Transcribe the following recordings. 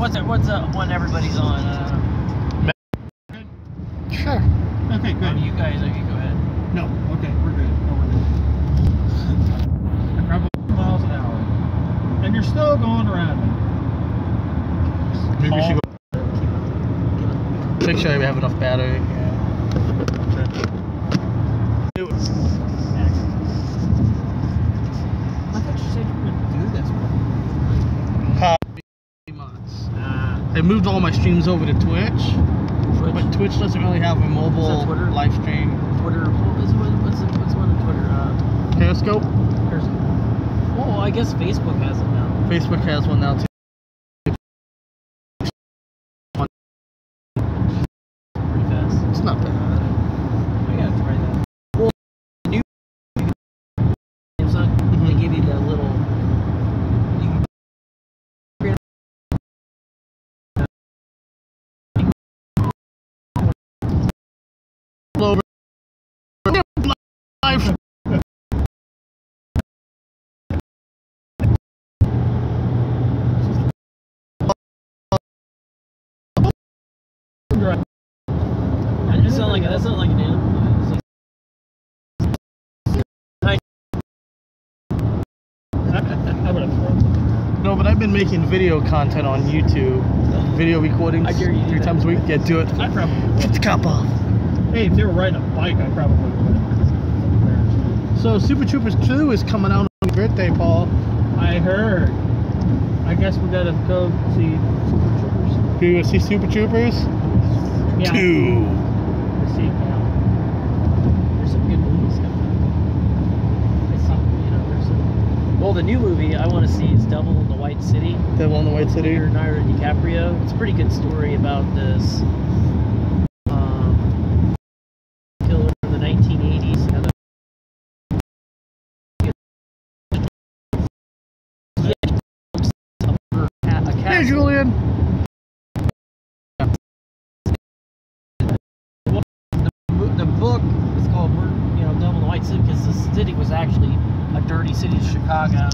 What's one everybody's on? Sure. Okay, good. You guys, okay, go ahead. No, okay, we're good. No, we're good. Probably miles an hour, and you're still going around. Maybe we should go. Make sure we have enough battery. I thought you said you would do this one. I moved all my streams over to Twitch. But Twitch doesn't really have a mobile live stream. Twitter. What's one on Twitter? Periscope. Well, I guess Facebook has it now. Facebook has one now too. Pretty fast. It's not bad. I gotta try that. Well, new Samsung, they give you the little. Over. Live. That sounds like an animal. No, but I've been making video content on YouTube. Video recordings. I dare you 3 times a week. Get to it. I probably would. Get the cop off. Hey, if they were riding a bike, I probably would. So Super Troopers 2 is coming out on your birthday, Paul. I heard. I guess we gotta go see Super Troopers. You gonna see Super Troopers? Yeah. 2. Let's see. There's some good movies coming out. I see, there's some. Well, the new movie I want to see is Devil in the White City. Devil in the White City. Leonardo DiCaprio. It's a pretty good story about this killer in the 1980s. Hey, Julian. The book is called Devil in the White City because the city was actually a dirty city, Chicago,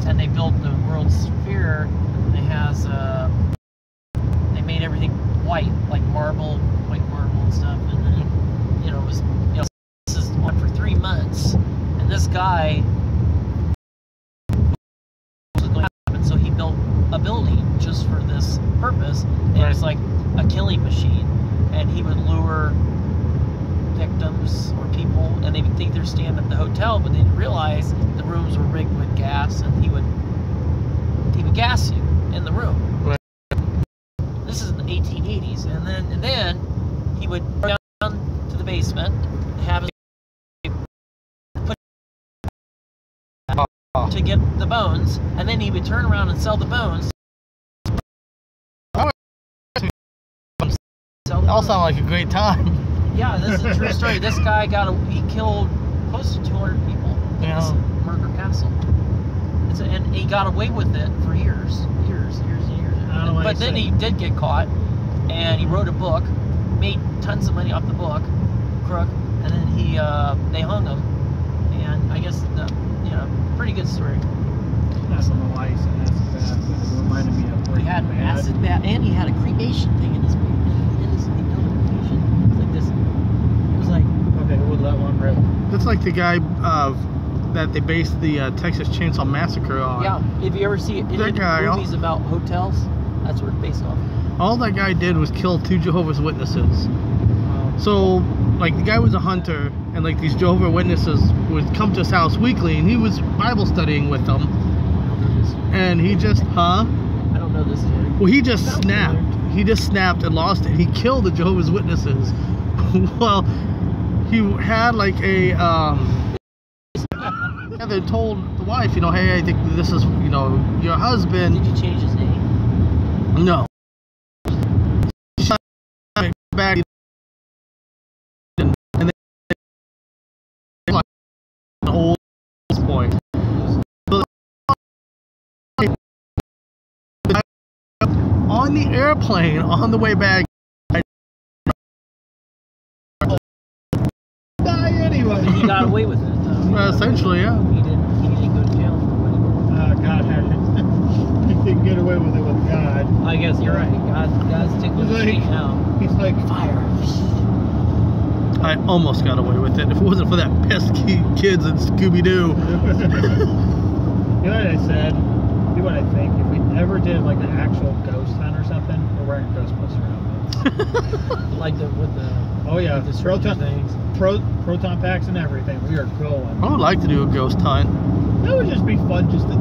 and they built the World's Fair. It has they made everything white, like marble, white marble and stuff, and then it was this is one for 3 months, and this guy was going to happen, so he built a building just for this purpose, and it's like a killing machine, and he would lure victims or people, and they would think they're staying at the hotel, but they didn't realize the rooms were rigged with gas, and he would gas you in the room. Right. This is in the 1880s, and then he would go down to the basement, have his put to get the bones, and then he would turn around and sell the bones. All sound like a great time. Yeah, this is a true story. This guy he killed close to 200 people in this murder castle. And he got away with it for years. But then he did get caught, and he wrote a book, made tons of money off the book, crook, and then they hung him. And I guess pretty good story. That's on the lice and acid bath. It reminded me of He had acid bath, and he had a cremation thing in his he built a cremation. It's like this. It was like. Okay, who would let one rip? That's like the guy that they based the Texas Chainsaw Massacre on. Yeah, if you ever see any movies about hotels, that's what it's based off. All that guy did was kill 2 Jehovah's Witnesses. So, like, the guy was a hunter, and like these Jehovah's Witnesses would come to his house weekly, and he was Bible studying with them. And he just, I don't know this story. Well, he just snapped. He just snapped and lost it. He killed the Jehovah's Witnesses. Well, he had like a and they told the wife, hey, I think this is, your husband. Did you change his name? No. Back and then like an old boy. On the airplane on the way back. Die anyway. He got away with it, though. Essentially, yeah. He didn't go to jail for what he God, he didn't get away with it with God. I guess you're right. God's tickling the sheet now. He's like Fire. I almost got away with it if it wasn't for that pesky kids in Scooby-Doo. You know what I said? You know what I think? If we ever did like an actual ghost hunt or something, we're wearing Ghostbuster outfits. Like with the Oh yeah, with the proton things. proton packs and everything. We are going. I would like to do a ghost hunt. That would just be fun just to do.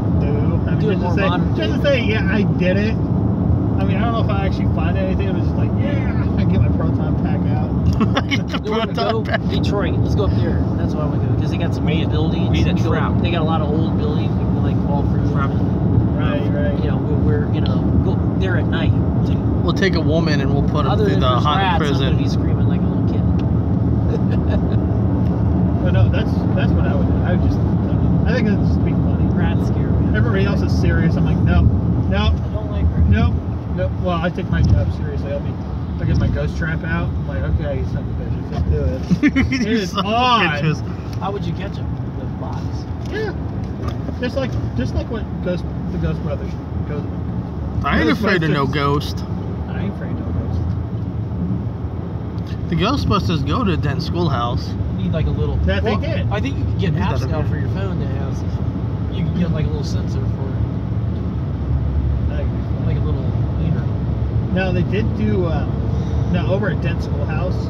I mean, Do it more modern just to day. say, yeah, I did it. I mean, I don't know if I actually find anything. It was just like, yeah, I get my proton pack out. Get the You want to proton go pack. Detroit? Let's go up there. That's why I want to go because they got some old buildings. need a You can go- trap. They got a lot of old buildings. You can like fall through. Trap. Right. You know, we're go there at night too. We'll take a woman and we'll put her Other through than the there's haunted rats, I'm gonna be prison. screaming like a little kid. But no, that's what I would do. I think it'd just be funny. Rats scare me. Everybody else is serious. I'm like, no. I don't like rats. No. Well, I take my job seriously. I get my ghost trap out. I'm like, okay, you son of a bitch, let's do it. It You is son of on. bitches. How would you catch them? The box. Yeah. Just like what the Ghost Brothers goes. I ain't afraid of no ghost. I ain't afraid of no ghost. The Ghostbusters go to Dent Schoolhouse. You need like a little. That they did. I think you can get They did apps that now again. for your phone that has. You can get like a little sensor for That'd be fun. like a little meter. Now they did do. Now over at Dent Schoolhouse,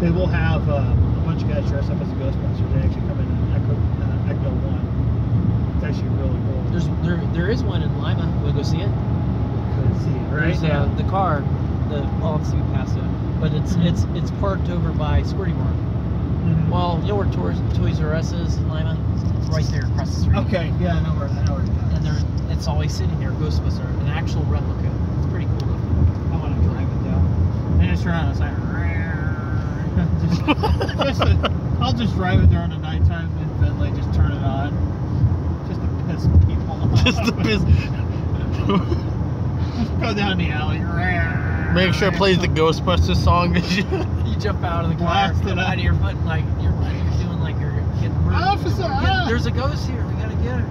they will have a bunch of guys dressed up as the Ghostbusters. They actually come in Ecto 1. It's actually really cool. There is one in Lima. We'll go see it. Couldn't see it, right? There's the car. Well, let's see past it, but it's parked over by Squirty Worm. Mhm. Well, you know where Toys R Us is in Lima? It's right there across the street. Okay, yeah, I know where that is. And it's always sitting there, Ghostbuster, an actual replica. It's pretty cool looking. I want to drive it down. And it's around, it's like, I'll just drive it during the nighttime in Finley, just turn it on. Just to piss people off. Just the business. Just go down the alley. Make sure it plays the Ghostbusters song. You jump out of the car, Blast it come up. out of your foot, like you're doing like you're getting murdered. Officer, There's a ghost here. We gotta get her.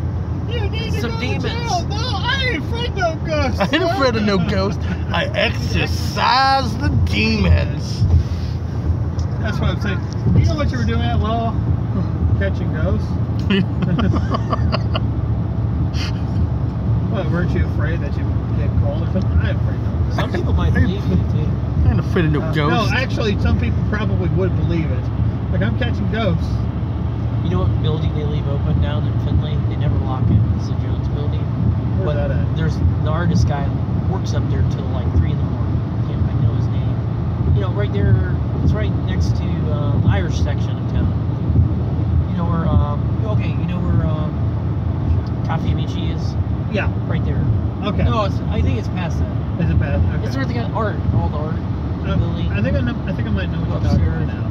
you need to some go demons. to jail. No, I ain't afraid of no ghosts. I ain't afraid of no ghost. I exercise the demons. That's what I'm saying. You know what you were doing at law? Catching ghosts? What, weren't you afraid that you'd get called or something? I'm afraid of ghosts. Some people might believe you too. I ain't afraid of no No, ghost. actually, some people probably would believe it. Like, I'm catching ghosts. You know what building they leave open down in Finley? They never lock it. It's the Jones building. Where's that at? There's the artist guy works up there till like 3 in the morning. I know his name. You know, right there. It's right next to Irish section of town. You know where? You know where Cafe Amici is? Yeah. Right there. Okay. No, I think it's past that. Is it bad? Okay. It's where they got art, all the art. Building. I think I might know what you're talking about now.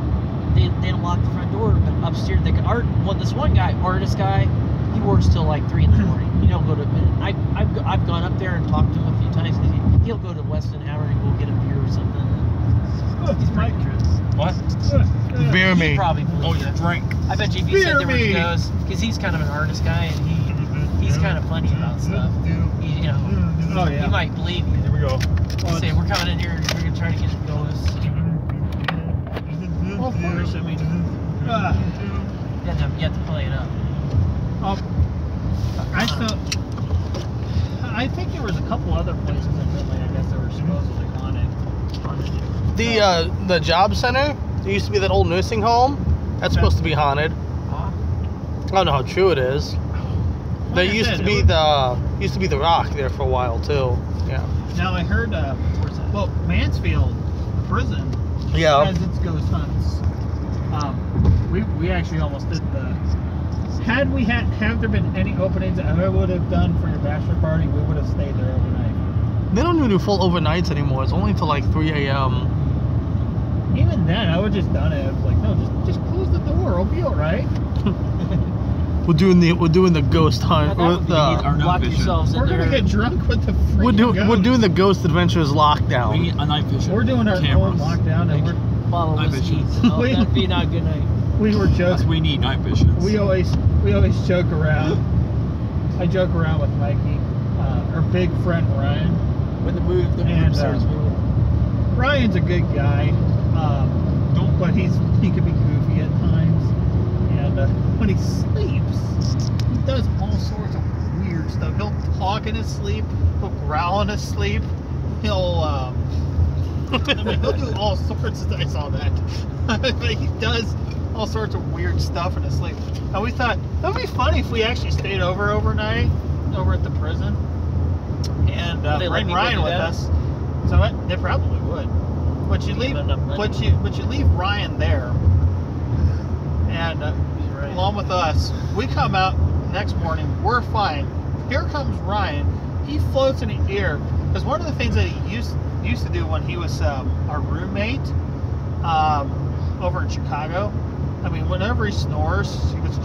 They don't lock the front door, but upstairs they can art. Well, this one guy, artist guy, he works till like 3 in the morning. He don't go to bed. I've gone up there and talked to him a few times. He'll go to Weston Howard and go get a beer or something. He's pretty interesting. What? Beer me. He probably believes Oh, you it. drink. I bet you if you Beer said there me. was ghosts, because he's kind of an artist guy and he's kind of funny about stuff. You know, Oh, yeah. he might believe you. Here we go. He'll say we're coming in here and we're gonna try to get a ghost. Well, of course, I mean, You have to play it up. I think there was a couple other places in Finley, I guess, that were supposedly haunted. The job center. There used to be that old nursing home. That's supposed to be haunted. Huh? I don't know how true it is. There used to be the Rock there for a while too. Yeah. Now I heard, Where's that? well, Mansfield prison Yeah. has its ghost hunts. We actually almost did the. Have there been any openings that I would have done for your bachelor party, we would have stayed there overnight. They don't even do full overnights anymore. It's only until like 3 a.m. Even then, I would just done it. I was like, no, just close the door. It'll be all right. We're doing the ghost hunt. That would be our night lock vision. yourselves in We're there. gonna get drunk with the We're freaking doing the ghosts. Ghost Adventures We lockdown. need a night vision. We're doing our cameras. own lockdown, and Bottle of Night whiskey. vision. Oh, that'd be not a good night. we were That's joking. we need night visions. We always joke around. I joke around with Mikey. our big friend Ryan. When the move And, starts moving. Ryan's a good guy, but he can be goofy at times. And when he sleeps, he does all sorts of weird stuff. He'll talk in his sleep. He'll growl in his sleep. He'll he'll do all sorts of. I saw that. He does all sorts of weird stuff in his sleep. And we thought that would be funny if we actually stayed overnight over at the prison and bring Ryan with us. So they probably would. But you leave Ryan there, and along with us, we come out next morning. We're fine. Here comes Ryan. He floats in the air because one of the things that he used to do when he was our roommate over in Chicago. I mean, whenever he snores, he goes.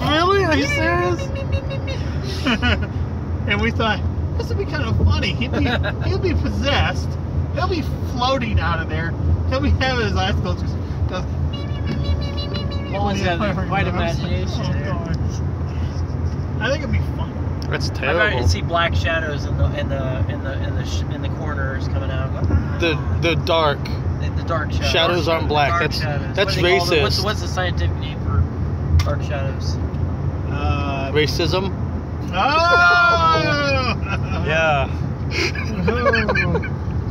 Really? Are you serious? And we thought this would be kind of funny. He'll be possessed. He'll be floating out of there. He'll be having his eyes closed. Goes. Always got quite imagination. I think it'd be fun. That's I terrible. can see black shadows in the corners coming out. The dark. The dark shadows. Shadows aren't black. Dark That's shadows. that's What do they call them? racist. What's the scientific name for dark shadows? Racism. Oh! Yeah.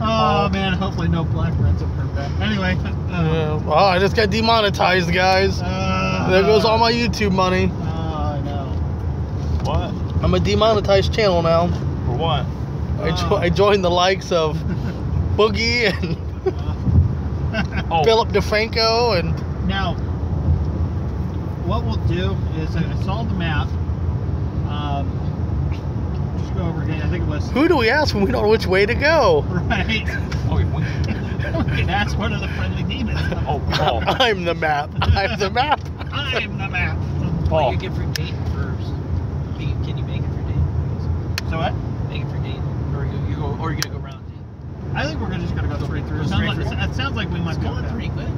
Oh man, hopefully no black runs up her back. Anyway. Well, I just got demonetized, guys. There goes all my YouTube money. Oh, I know. What? I'm a demonetized channel now. For what? I joined the likes of Boogie and Philip DeFranco and. Now, what we'll do is I saw the map. Just go over again. I think it was Who do we ask when we don't know which way to go? right. Okay. We can ask one of the friendly demons. Oh. I'm the map. I'm the map. I'm the map. Well, you get free date first. Can you make it for date? So what? Make it for date, or you gonna go round date? I think we're just gonna go straight through. It sounds like we might It's go going that. pretty good.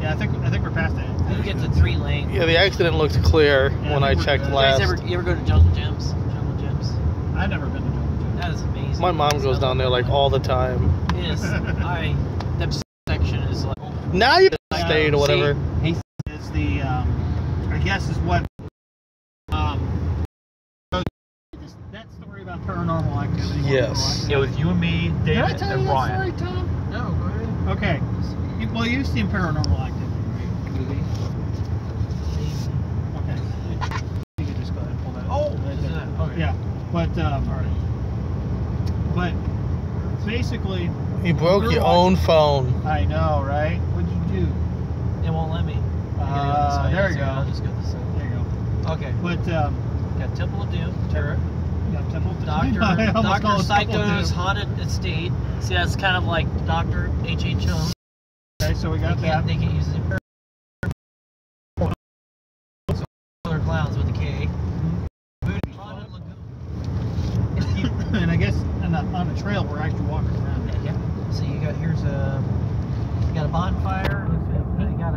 Yeah, I think we're past that. You get to 3 lanes. Yeah, the accident looked clear Yeah, when I we're checked good. last. You ever go to Jungle Gyms? Jungle Gyms. I've never been to Jungle Gym. That is amazing. My mom goes down there like all the time. Yes, that section is like. Now you stayed or whatever. Is the I guess is what that story about paranormal activity. Yes. It was you and me, Did I David, tell you and that Ryan. story, Tom? No, go ahead. Okay. Well, you've seen Paranormal Activity, right? Movie. Okay. You can just go ahead and pull that. Oh, Right is there. that? Okay. Yeah, but but basically, You broke your own phone. I know, right? What'd you do? It won't let me. I gotta go this way. There you So go. I'll just go this way. There you go. Okay. But Got Temple of Doom, Turret, yeah, Temple of Dr. I almost called it Temple of Psycho's Doom. Haunted Estate. See, that's kind of like Dr. H.H. Holmes. Okay, so we got that. They can't use the Killer Clowns with a K. Haunted Lagoon. And I guess on the trail we're actually walking around. Yeah. So you got you got a bonfire. You got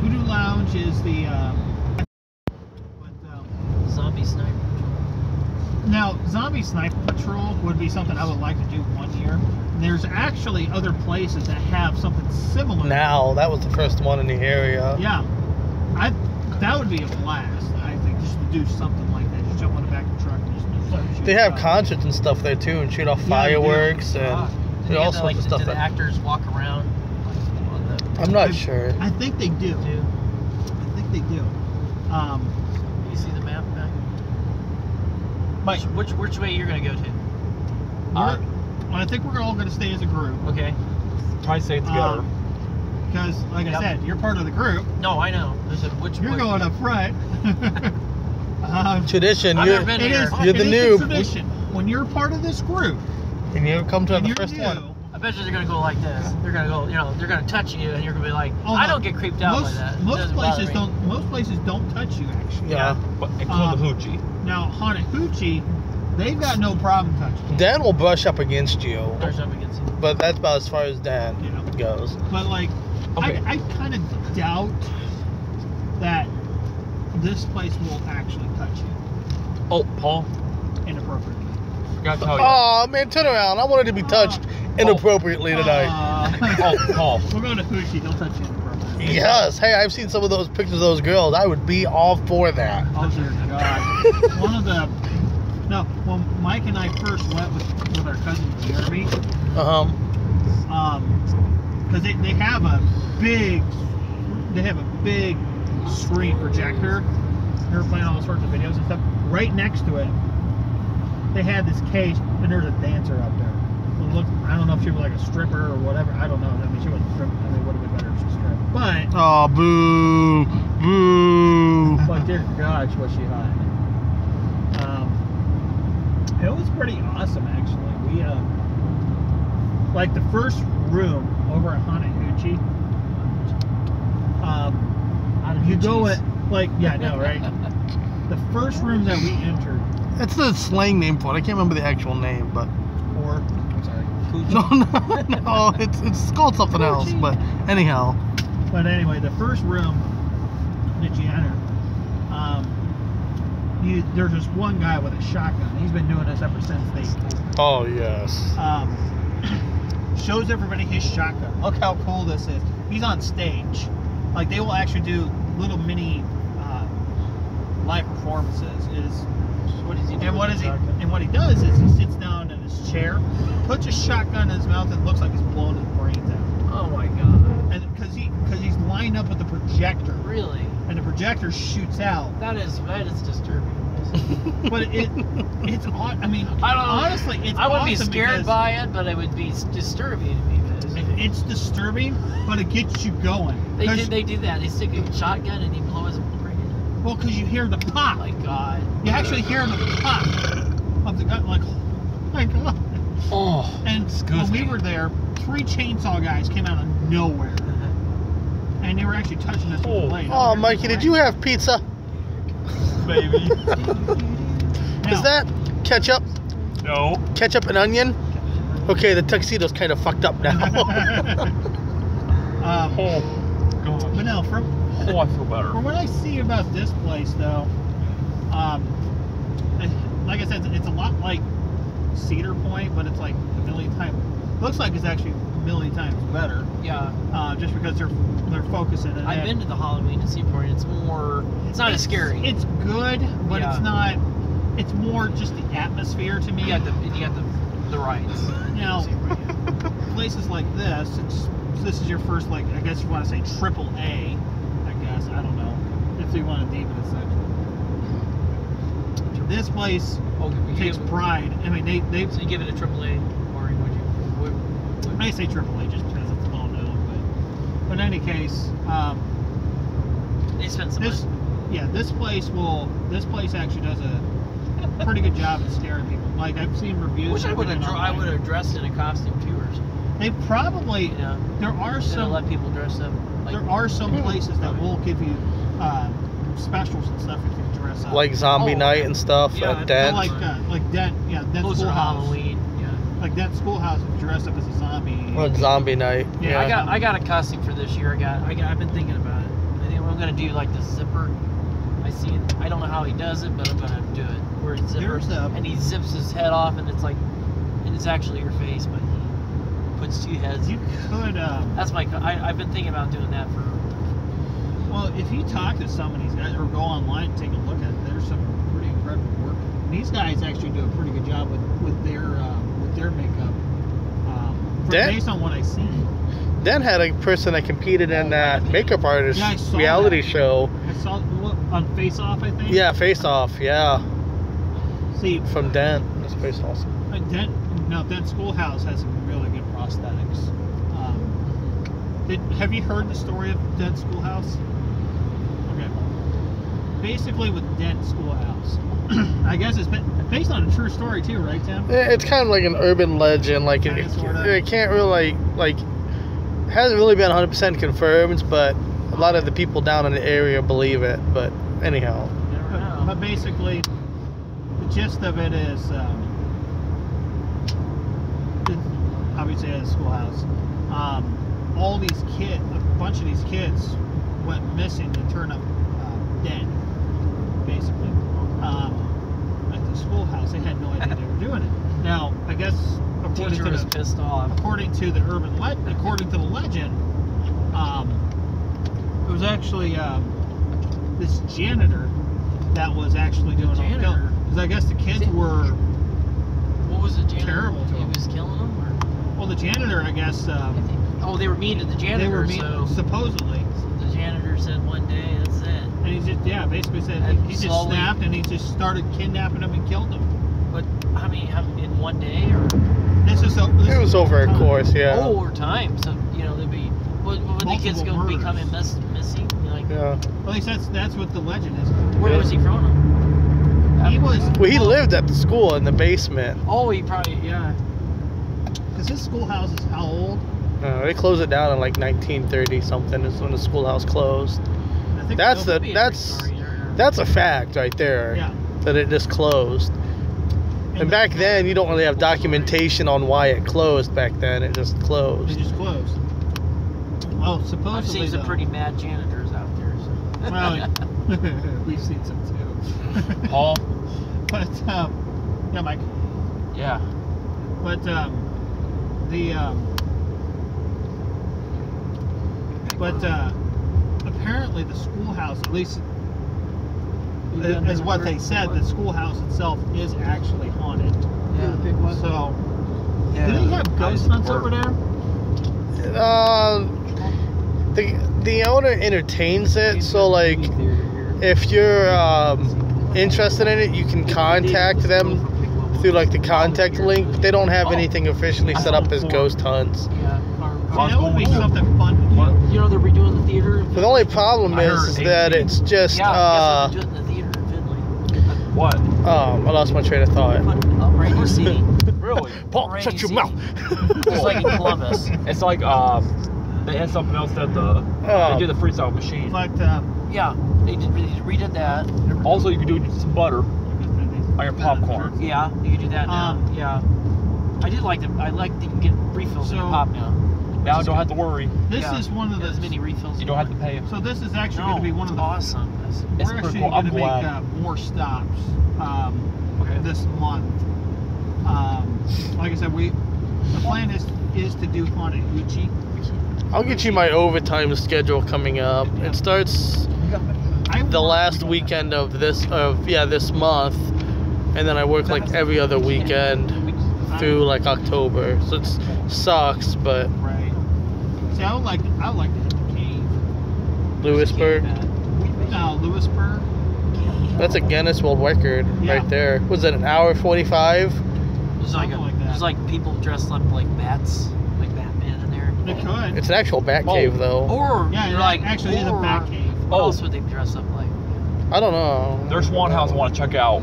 Voodoo Lounge is the zombie sniper. now Zombie Sniper Patrol would be something I would like to do one year. And there's actually other places that have something similar. Now, that was the first one in the area. Yeah, that would be a blast. I think just to do something like that, just jump on the back of the truck and just do something. They have concerts and stuff there too, and shoot off Yeah, they do. fireworks and Do all the, sorts of stuff. do the actors walk around on the? I'm not sure. I think they do. I think they do. You see the map back? But Which way you're gonna go to? I think we're all going to stay as a group. Okay. Try to stay together. Because, like Yep. I said, you're part of the group. No, I know. There's a which You're way? going up front. Tradition, I've never been It here. is. You're the it is a noob. tradition. When you're part of this group, and you come to and the you're first new, one. I bet you they're gonna go like this. They're gonna go, they're gonna touch you, and you're gonna be like, Oh, I no. don't get creeped out by that. It Most doesn't bother places me. don't. Most places don't touch you. Actually. Yeah. But including the hoochie. Now Haunted Hoochie, they've got no problem touching you. Dan will brush up against you, There's up against you. but that's about as far as Dan Yeah. goes. But like, Okay. I kind of doubt that this place will actually touch you Oh, Paul, inappropriately. gotta tell you. Oh man, turn around. I wanted to be touched inappropriately tonight. Oh, Paul. We're going to Hoochie. They'll touch you inappropriately. Yes. Hey, I've seen some of those pictures of those girls. I would be all for that. Oh dear God. One of the when Mike and I first went with our cousin Jeremy, because they have a big screen projector. They were playing all sorts of videos and stuff. Right next to it, they had this cage, and there's a dancer up there. It looked, I don't know if she was like a stripper or whatever. I don't know. I mean, she wasn't stripping. I mean, it would have been better if she stripped. But Oh, boo, boo. but dear God, was she hot. It was pretty awesome, actually. We like the first room over at Haunted Hoochie. You go at yeah, I know, right? The first room that we entered, It's the slang name for it. I can't remember the actual name, but I'm sorry. no, it's called something else. But anyhow, But anyway, the first room that you enter, there's just one guy with a shotgun. He's been doing this ever since they oh yes, shows everybody his shotgun. Look how cool this is. He's on stage. Like, they will actually do little mini live performances. What is he doing? And what he does is he sits down in his chair, puts a shotgun in his mouth, and looks like he's blowing his brains out. Oh my God. And because he's lined up with the projector, Really? and the projector shoots out. That is disturbing. But it's odd. I mean, I don't know. honestly, it's I wouldn't be awesome scared because by it, but it would be disturbing to me. it's disturbing, but it gets you going. They do that. They stick a shotgun and he blows his brain. Well, because you hear the pop. Oh my God. You actually hear the pop of the gun, like, oh my God. Oh, And when we were there, 3 chainsaw guys came out of nowhere, and they were actually touching us with the blade. Oh, Mikey, did you have pizza? baby. Is that ketchup? No. Ketchup and onion? Okay, the tuxedo's kind of fucked up now. Oh, gosh. But no, Oh, I feel better. from what I see about this place, though, like I said, it's a lot like Cedar Point, but it's like a million times. Looks like it's actually a million times better. Yeah. Just because they're focusing. And I've been to the Halloween in Seaport. It's not as scary. It's good, but Yeah. it's not. It's more just the atmosphere to me. You got the rides. Now, places like this, this is your first, like, I guess you want to say triple A. I guess, I don't know if you want to deem it as such. This place takes pride. I mean, they. So you give it a AAA, or would you? I say triple A just because it's well known, but in any case, They spent some this, money. yeah, this place actually does a pretty good job at scaring people. Like, I've seen reviews. Wish I would have dressed in a costume too, or something. They probably. You know, There are instead of some. let people dress up. Like, There are some places that will give you specials and stuff if you dress up. Like zombie Oh, night and stuff yeah, at so Dent. Like Dent, yeah, Dent those are Schoolhouse. Halloween. Yeah. Like Dent Schoolhouse, if you dress up as a zombie. Like zombie night. Yeah, Yeah. I got a costume for this year. I've been thinking about it. I think I'm gonna do like the zipper. I see it. I don't know how he does it, but I'm gonna do it. Where it's zipper, and he zips his head off, and it's actually your face, but he puts 2 heads. You could. That's I've been thinking about doing that for. Well, if you talk to some of these guys or go online and take a look at it, there's some pretty incredible work. And these guys actually do a pretty good job with their makeup. Based on what I see. Dent had a person that competed in that makeup artist Yeah, I saw reality that. show. I saw on Face Off, I think. Yeah, Face Off. Yeah, See, from Dent. That's pretty awesome. Dent Schoolhouse has some really good prosthetics. Have you heard the story of Dent Schoolhouse? Okay. Basically, with Dent Schoolhouse, I guess it's based on a true story too, right, Tim? It's kind of like an urban legend. Like it can't really hasn't really been 100% confirmed, but a lot of the people down in the area believe it. But anyhow, But basically, the gist of it is, obviously at a schoolhouse, all these kids, a bunch of these kids went missing and turned up dead, basically. At the schoolhouse, they had no idea they were doing it. Now, I guess according Teacher to was the pissed off. according to the according to the legend, it was actually this janitor that was actually doing all the Janitor? killing. Because I guess the kids were. What was the janitor? Terrible to He him. was killing them? Or? Well, the janitor, I guess. Oh, they were mean to the janitor. They were mean, so supposedly. the janitor said one day, that's it. And he just, basically said And he just slowly- snapped and he just started kidnapping them and killed them. But how many in one day or? This is It was over a course, yeah. Oh, over time. So they'd be. When the kids Multiple go becoming murders. missing, like Yeah. Well, at least that's what the legend is. where was he from? He was. Well, he lived at the school in the basement. Oh, he probably Because his schoolhouse is how old? They closed it down in like 1930 something. Is when the schoolhouse closed. I think That's so. the that's a fact right there. Yeah. That it just closed. And back then, you don't really have documentation on why it closed. Back then, it just They closed. just closed. Well, I've supposedly seen some though- pretty mad janitors out there. So. Well, we've seen some too. Paul? But yeah, Mike. Yeah. But apparently the schoolhouse, at least as what they said, the schoolhouse itself is actually haunted. Yeah. So, do they have ghost hunts over there? The owner entertains it, so like if you're interested in it, you can contact them through like the contact link. But they don't have anything officially set up as ghost hunts. Yeah. See, that would be something fun to do. You know they're redoing the theater. But the only problem I is heard that 18. it's just Yeah, they're doing the theater in Finley. What? I lost my train of thought. Put it up right in the city. Really? Paul, Rainy shut your City. mouth. Just like in Columbus. It's like they had something else that they do the freestyle machine. But Yeah, they redid that. Also, you can do some butter on your popcorn. Yeah, you can do that now. Yeah, I did like them. I like that you can get refills in your pop now. Now you don't have to worry. this Yeah. is one of There's the. many refills. You don't have to pay them. So this is actually No, going to be one of the. awesome. It's We're pretty actually cool. going I'm to make glad. more stops Okay. this month. Like I said, the plan is to do haunted Gucci. I'll get you my overtime schedule coming up. It starts the last weekend of this month, and then I work like every other weekend through like October. So it sucks, but Right. See, I would like to hit the cave. Lewisburg, Lewisburg. that's a Guinness World Record Yeah. right there. Was it an hour 45? There's like, Something like that. there's like people dressed up like bats, like Batman in there. They could. It's an actual bat cave though. Or Yeah, you're it like actually is a or bat cave. What Oh. else would they dress up like? I don't know. There's one house I want to check out.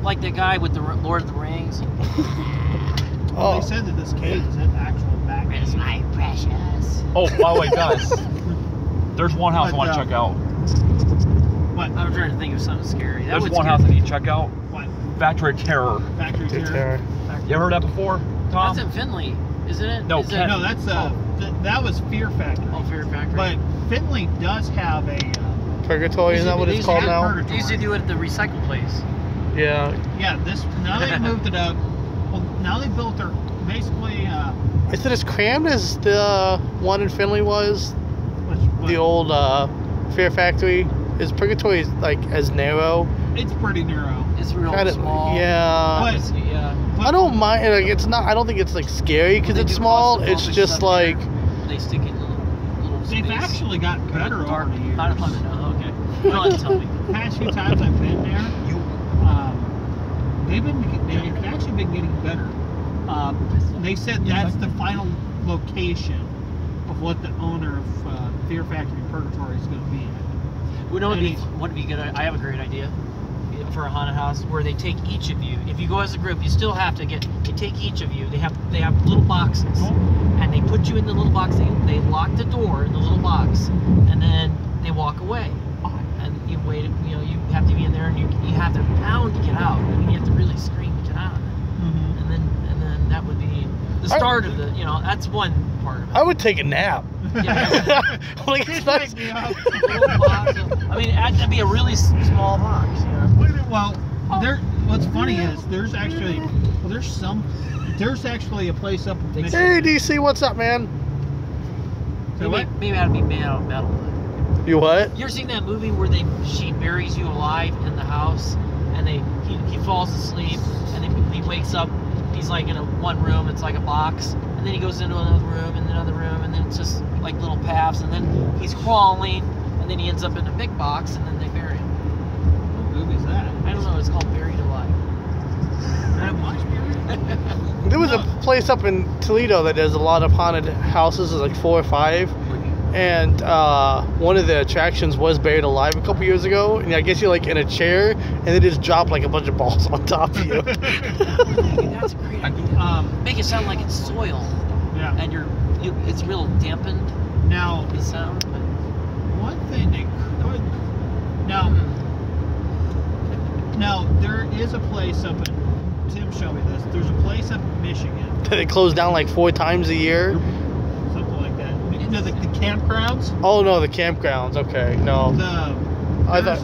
Like the guy with the Lord of the Rings. Well, Oh, they said that this cave is an actual bat cave. It's my precious. Oh, by the way, guys, there's one house I But, want to check out. What? I'm trying to think of something scary. That There's would one scare house I me. need to check out. What? Factory Terror. Factory it's Terror. You ever heard that before, Tom? That's in Finley, isn't it? No, Is Kent. No, that's that was Fear Factory. Oh, Fear Factory. But Finley does have a. Purgatory, is that what it's called now? They used to do it at the recycle place. Yeah. Yeah, this now they moved it up. Well, now they built their basically. Is it as crammed as the one in Finley was? The old Fear Factory? Is Purgatory like as narrow? It's pretty narrow. It's real Kinda- small. yeah. But- Yeah. But I don't mind. Like, it's not. I don't think it's like scary because They it's do small. It's claustrophobic just stuff like. here. They stick it in little They've space. actually gotten better Dark. over the years. I don't know. Okay. You don't have to tell me. The past few times I've been there, they've actually been getting better. They said that's the final location of what the owner of Fear Factory Purgatory is going to be at. Would it be good? I have a great idea for a haunted house where they take each of you. If you go as a group, you still have to get. They take each of you. They have little boxes, and they put you in the little box. They lock the door in the little box, and then they walk away. And you wait. You know, you have to be in there, and you have to pound to get out. I mean, you have to really scream to get out. And then that would be the start of the. You know, that's one part of it. I would take a nap. Yeah. Like, it's nice. Wake me up. Little box. I mean, that'd be a really small box. You know? Well, what's funny is there's actually a place up in Michigan. Hey, DC, what's up, man? Maybe that'd be metal. You what? You ever seen that movie where she buries you alive in the house, and he falls asleep, and then he wakes up, he's like in one room, it's like a box, and then he goes into another room, and another room, and then it's just like little paths, and then he's crawling, and then he ends up in a big box, and then they bury him. What movie is that? I don't know, it's called Buried Alive. I watched Buried. There was a place up in Toledo that does a lot of haunted houses, there's like 4 or 5. And one of the attractions was Buried Alive a couple years ago, and I guess you're like in a chair, and they just drop like a bunch of balls on top of you. That's a great idea. Make it sound like it's soil. Yeah. And it's real dampened. Now The sound. But one thing they could now there is a place up in Tim showed me this. There's a place up in Michigan. They close down like 4 times a year. Something like that. You know the campgrounds? Oh no, the campgrounds. Okay, no. I thought.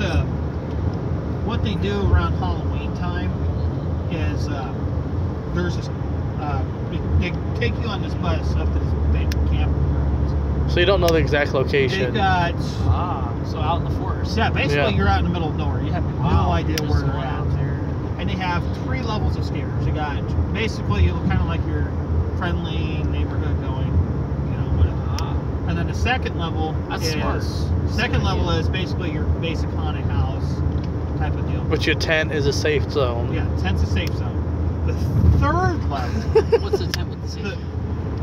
What they do around Halloween time is there's this they take you on this bus up to this big campground. So you don't know the exact They location. got so out in the forest. yeah, basically Yeah. you're out in the middle of nowhere. You have no idea Just where they're around at. there. And they have 3 levels of stairs. You got basically you look kind of like your friendly neighborhood going, you know, whatever. And then the second level That's smart. Second level is basically your basic haunted house type of deal. But your tent is a safe zone. Yeah, tent's a safe zone. The third level. What's the tent with the safe?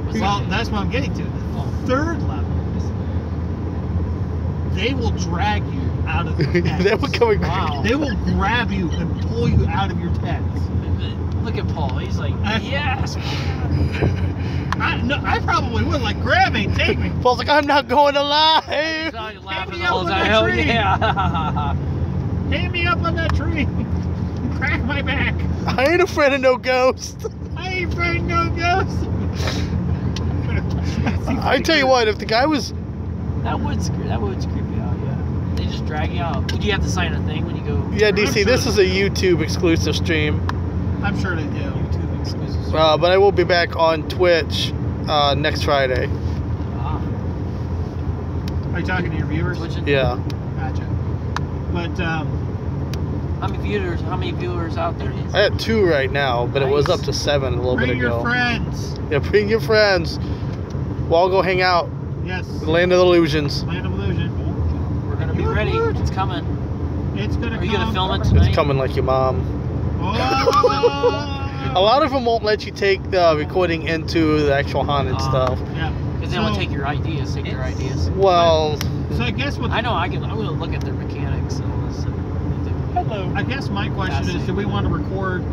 What's Well, that? that's what I'm getting to. The third level. They will drag you out of the tent. They were coming. Wow. They will grab you and pull you out of your tent. Look at Paul. He's like, yes. I probably would like grab me, take me. Paul's like, I'm not going alive. He's laughing me the up whole on time. that Oh, tree. yeah. Hang me up on that tree. Crack my back. I ain't afraid of no ghost. I ain't afraid of no ghosts. I tell you what, if the guy was, That would creep you out, yeah. They just drag you out. Would you have to sign a thing when you go? yeah, DC, this is a YouTube exclusive stream. I'm sure they do. YouTube exclusive. But I will be back on Twitch next Friday. Ah, Are you talking to your viewers? Twitching? Yeah. Gotcha. But How many viewers out there? I had 2 right now, but it was Nice. up to 7 a little bit bring your ago. friends. Yeah, bring your friends. We'll all go hang out. Yes. The land of illusions. Land of Illusion. We're gonna be You're ready. good. It's coming. It's gonna Are you come. gonna film it tonight? It's coming like your mom. Oh. A lot of them won't let you take the recording into the actual haunted stuff. Yeah. Because they don't take your ideas. Take your ideas. Well, So I guess what I know. I'm gonna look at their mechanics and all this. Hello. I guess my question is, do we want to record?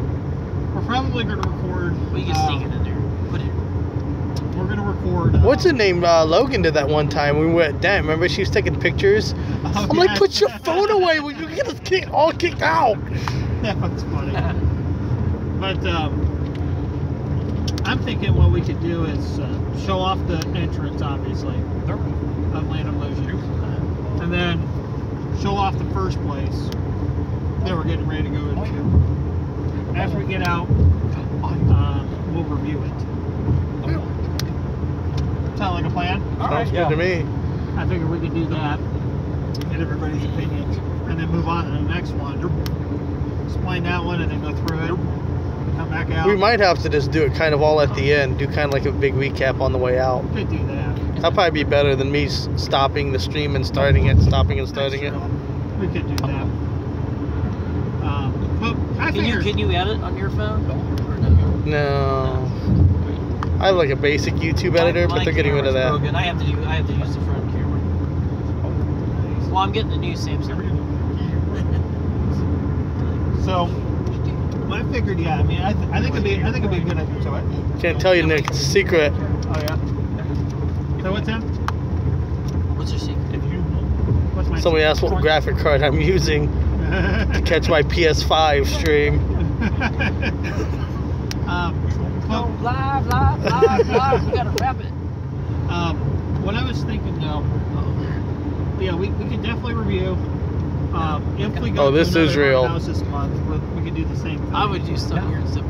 We're probably going to record. Well, you can sneak it in there. Put it. We're going to record. what's her name? Logan did that one time. We were at Dent. Remember, she was taking pictures. I'm like, put your phone away when you get us all kicked out. That was funny. But I'm thinking what we could do is show off the entrance, obviously, of Land of Illusion, and then show off the first place that we're getting ready to go into. After we get out, we'll review it. Sound like a plan? Sounds good to me. I figured we could do that, get everybody's opinions, and then move on to the next one. Explain that one and then go through it. Come back out. We might have to just do it kind of all at the end. Do kind of like a big recap on the way out. Could do that. That'll probably be better than me stopping the stream and starting it, stopping and starting it. We could do that. But I Can figured, you edit on your phone? Or no? No. I have like a basic YouTube editor, but they're getting rid of that. Broken. I have to use the front camera. Well, I'm getting the new Samsung. so I figured, yeah. I mean, I think it'd be a good idea. So what? Can't tell you, Nick. It's a secret. Oh yeah. So what's that? What's your secret? What's my? Somebody asked what graphic card I'm using to catch my PS5 stream. Live. We gotta wrap it. What I was thinking though, yeah, we could definitely review. If we go Oh, this to is another real. house this month, we could do the same thing. I would do stuff here and stuff.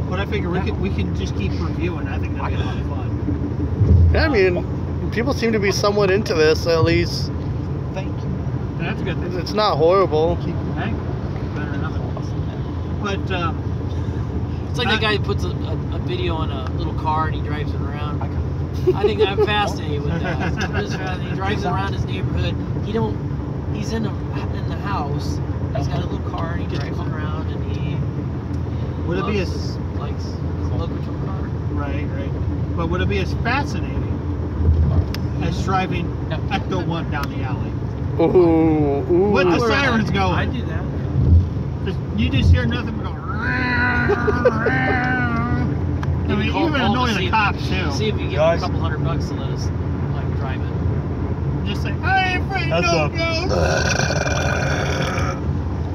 But I figure we can just keep reviewing. I think that'd be a lot of fun. Yeah, I mean, people seem to be somewhat into this, at least. Thank you. That's a good thing. It's not horrible. Hey, better than nothing. But It's like the guy who puts a video on a little car and he drives it around. I think I'm fascinated with that. He drives it around his neighborhood. He's in the house. He's got a little car and he drives it around and he would it be likes his local car. Right. But would it be as fascinating as driving Ecto 1 down the alley? Ooh. With the sirens going. I do that. You just hear nothing but going. I mean, even annoying the cops too. See if you get a couple $100 to let us like drive it. Just say, I ain't afraid no ghost.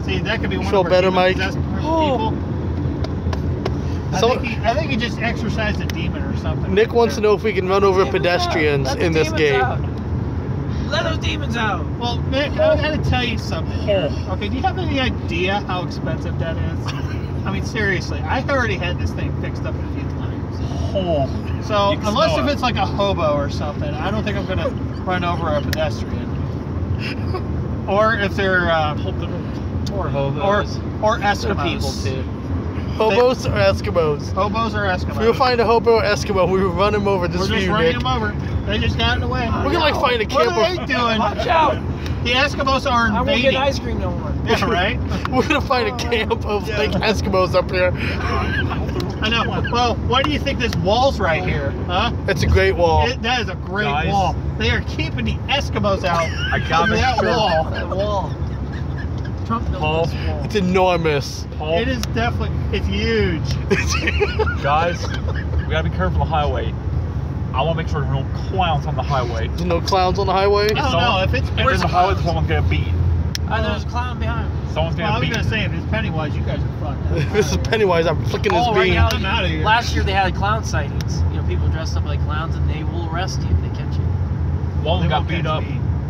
See, that could be one Feel of our better, Mike? people. I think he just exercised a demon or something. Nick wants to know if we can run over pedestrians in this game. Let those demons out. Well, Nick, I gotta tell you something here. Okay, do you have any idea how expensive that is? I mean, seriously, I already had this thing fixed up a few times. So, unless if it's like a hobo or something, I don't think I'm gonna run over a pedestrian. Or if they're or hobos. Or Eskimos. People too. Hobos or Eskimos? Hobos or Eskimos. If we find a hobo or Eskimo, we will run him over just for you, running Nick. them over. They just got in the way. We're gonna like find a camper. What are they doing? Watch out! The Eskimos are invading. I won't get ice cream no more. Yeah, right? We're gonna find a camp of like Eskimos up here. I know. Well, why do you think this wall's right here? Huh? It's a great wall. That is a great wall. They are keeping the Eskimos out of that wall. That wall. Trump built this wall. It's enormous. It is definitely. It's huge. Guys, we gotta be careful on the highway. I want to make sure there are no clowns on the highway. There's no clowns on the highway? I don't know. If it's there's a highway, someone's gonna beat. There's a clown behind. Someone's gonna beat. I was gonna say, if it's Pennywise, you guys are fucked. If this is Pennywise, I'm flicking his bean. I'm out of here. Last year they had clown sightings. You know, people dressed up like clowns, and they will arrest you if they catch you. One got beat up.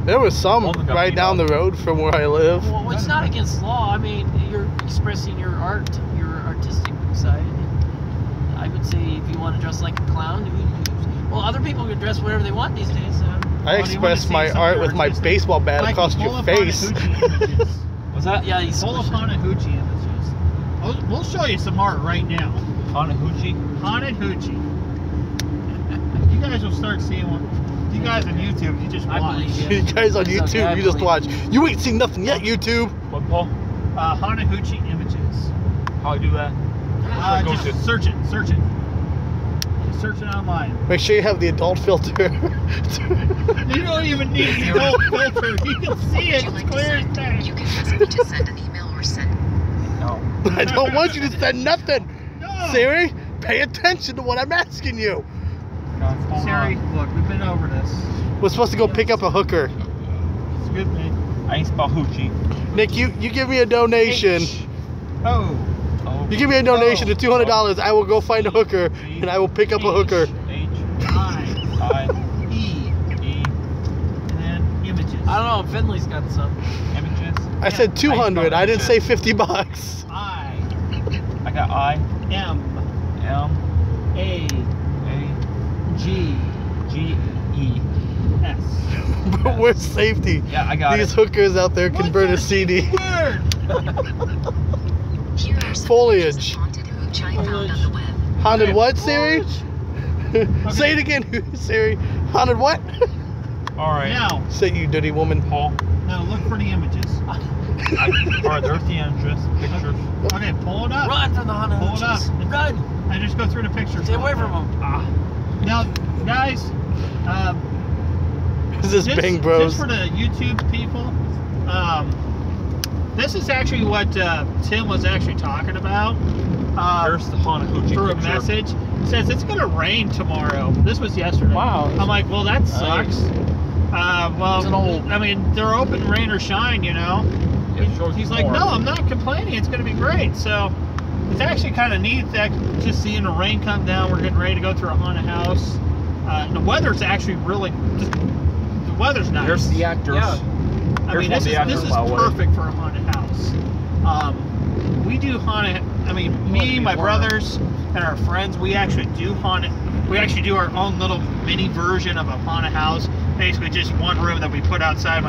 There was some right down the road from where I live. Well, it's not against law. I mean, you're expressing your art, your artistic side. I would say if you want to dress like a clown, well, other people can dress whatever they want these days. I express my art with my baseball bat across your face. What's that? Yeah, he's full of Hanahuchi images. We'll show you some art right now. Hanahuchi? Hanahuchi. You guys will start seeing one. You guys on YouTube, you just watch. You guys on YouTube, you just watch. You ain't seen nothing yet, YouTube. What, Paul? Hanahuchi images. How do I do that? Just search it. Search it. Search it online. Make sure you have the adult filter. You don't even need the adult filter. You can see it. It's clear as day. You can ask me to send an email or send. No. I don't want you to send nothing. No. Siri, pay attention to what I'm asking you. Siri, look, we've been over this. We're supposed to go pick up a hooker. Excuse me. I ain't spell hoochie. Nick, you give me a donation. Oh. You give me a donation to $200, I will go find a hooker, and I will pick up a hooker. I-E. And then images. I don't know. Finley's got some. Images. I said 200. I didn't say $50. I got I. M. A. G. E. S. But where's safety? Yeah, I got These hookers out there convert a CD. Foliage. Haunted what, Siri? Say it again, Siri. Haunted what? Alright. Now. Say you dirty woman. Paul. Now look for the images. Alright, there's the entrance. Pictures. Okay, pull it up. Run from the Haunted. Pull it up. Run. I just go through the pictures. Stay away from them. Now, guys, This is Bang Bros. Just for the YouTube people, this is actually what Tim was actually talking about. There's the Hanahuchi through a picture. message. It says it's going to rain tomorrow. This was yesterday. Wow. I'm like, well, that sucks. Well, I mean, they're open, rain or shine, you know. He's like, no, I'm not complaining. It's going to be great. So it's actually kind of neat that just seeing the rain come down. We're getting ready to go through a haunted house. The weather's actually really. The weather's nice. There's the actors. Yeah. I mean, this is perfect for a haunted house. We do haunted. I mean, me, my brothers, and our friends, we actually do haunted. We actually do our own little mini version of a haunted house. Basically, just one room that we put outside.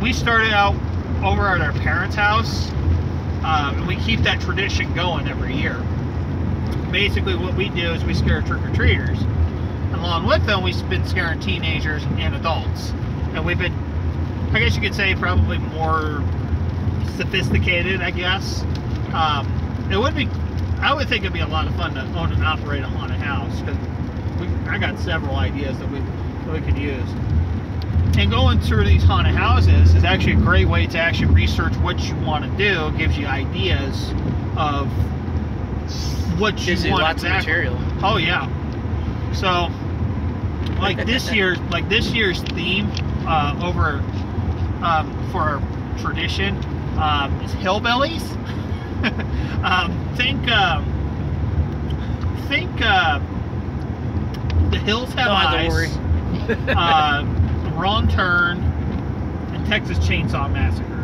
We started out over at our parents' house, and we keep that tradition going every year. Basically, what we do is we scare trick-or-treaters. Along with them, we've been scaring teenagers and adults. And we've been, I guess you could say, probably more sophisticated, I guess. It would be, I would think it'd be a lot of fun to own and operate a haunted house, because I got several ideas that we could use. And going through these haunted houses is actually a great way to actually research what you want to do. It gives you ideas of what you want. Lots of material. Oh yeah. So, like this year's theme over for our tradition is hillbillies. Think The Hills Have Eyes. Wrong Turn, and Texas Chainsaw Massacre.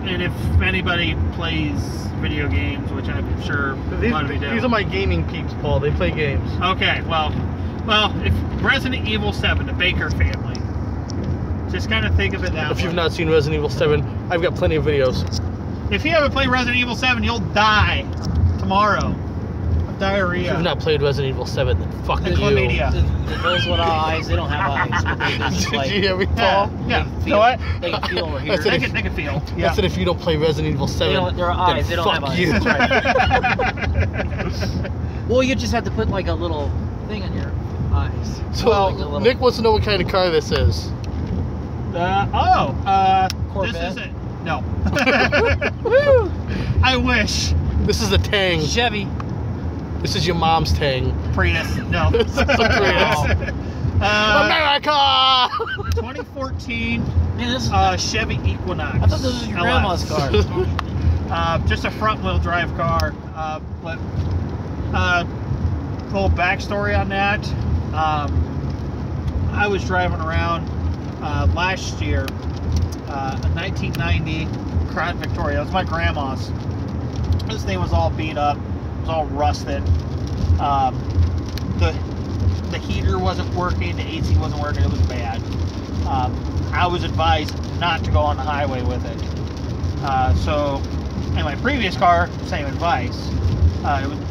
And if anybody plays video games, which I'm sure a lot of you do. These are my gaming peeps, Paul. They play games. Okay, well, if Resident Evil 7, the Baker family, just kind of think of it that way. If you've not seen Resident Evil 7, I've got plenty of videos. If you haven't played Resident Evil 7, you'll die tomorrow of diarrhea. If you've not played Resident Evil 7, then fuck you. Chlamydia. The girls with eyes, they don't have eyes. But they just, like, Did you hear me, Paul? Yeah. They So what? They can feel or hear. That's it. They can feel. I Yeah. said if you don't play Resident Evil 7, Their eyes, they then don't have fuck eyes. you. That's right. Well, you just have to put like a little thing on your eyes. So, Like a little- Nick wants to know what kind of car this is. Corvette. This isn't. No. Woo! I wish. This is a Tang. Chevy. This is your mom's Tang. Prius. No. This is a Prius. America! 2014 Man, this is, Chevy Equinox. I thought this was your grandma's car. Just a front-wheel drive car. Little backstory on that. I was driving around last year, a 1990 Crown Victoria. It was my grandma's. This thing was all beat up. It was all rusted. The heater wasn't working. The AC wasn't working. It was bad. I was advised not to go on the highway with it. So, in my previous car, same advice.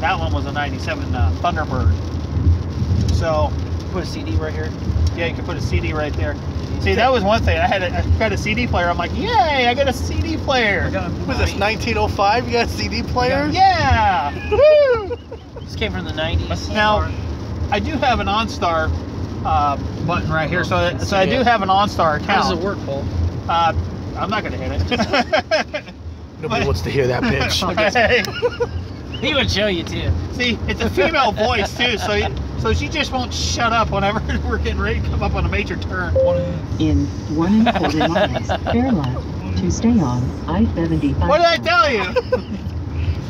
That one was a 97 Thunderbird. So, Put a CD right here. yeah, you can put a CD right there. See, that was one thing. I got a CD player. I'm like, yay, I got a CD player. What is this, 1905? You got a CD player? Yeah. Woo! This came from the 90s. Now, I do have an OnStar button right here, so I do have an OnStar account. How does it work, Paul? I'm not gonna hit it. Nobody wants to hear that, bitch. Okay. He would show you too. See, it's a female voice too, so she just won't shut up whenever we're getting ready to come up on a major turn. In 1.25 miles, fair left to stay on I-75. What did I tell you?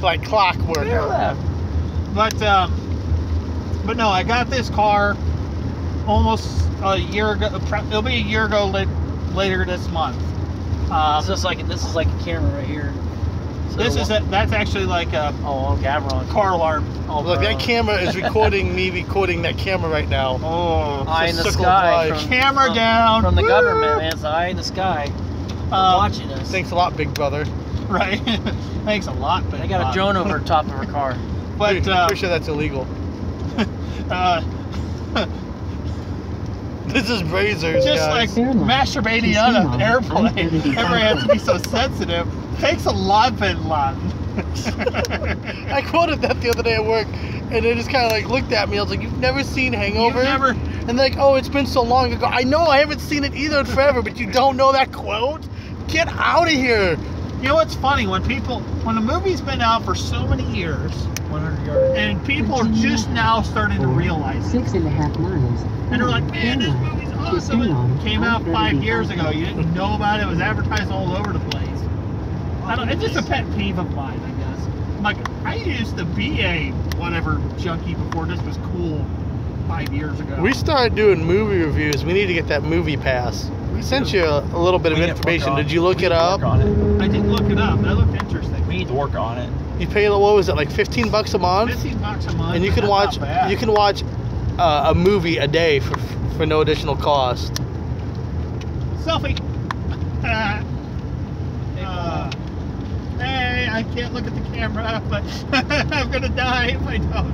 Like clockwork. But no, I got this car almost a year ago. It'll be a year ago later this month. This is like a camera right here. So That's actually like a camera on. car alarm. Oh, Look, bro. that camera is recording me recording that camera right now. Oh, Eye in the Circle sky. Drive. Camera down. From the Woo! government, man. It's the eye in the sky. Watching us. Thanks a lot, big brother. Right. Thanks a lot. But They got a drone over the top of her car. But I'm pretty sure that's illegal. This is Brazers, just guys. like Fair enough. masturbating on an airplane, I-75. everybody has to be so sensitive. Thanks a lot, Bin Laden. I quoted that the other day at work, and they just kind of like looked at me. I was like, "You've never seen Hangover?" You've never- And they're like, "Oh, it's been so long ago." I know, I haven't seen it either in forever, but you don't know that quote? Get out of here! You know what's funny? When a movie's been out for so many years, 100 yards. and people are just now starting to realize it. 6.5 miles. And they're like, man, this movie's awesome. It came out 5 years ago. You didn't know about it. It was advertised all over the place. It's just a pet peeve of mine, I guess. I'm like, I used to be a whatever junkie before this was cool. 5 years ago. We started doing movie reviews. We need to get that movie pass. We sent you a little bit of We need to work information. on- Did you look we it need to up? work on it. I did look it up. That looked interesting. We need to work on it. You pay, what was it, like $15 a month? $15 a month. And you can that's watch not bad. you can watch a movie a day for no additional cost. Selfie. Hey, I can't look at the camera, but I'm gonna die if I don't.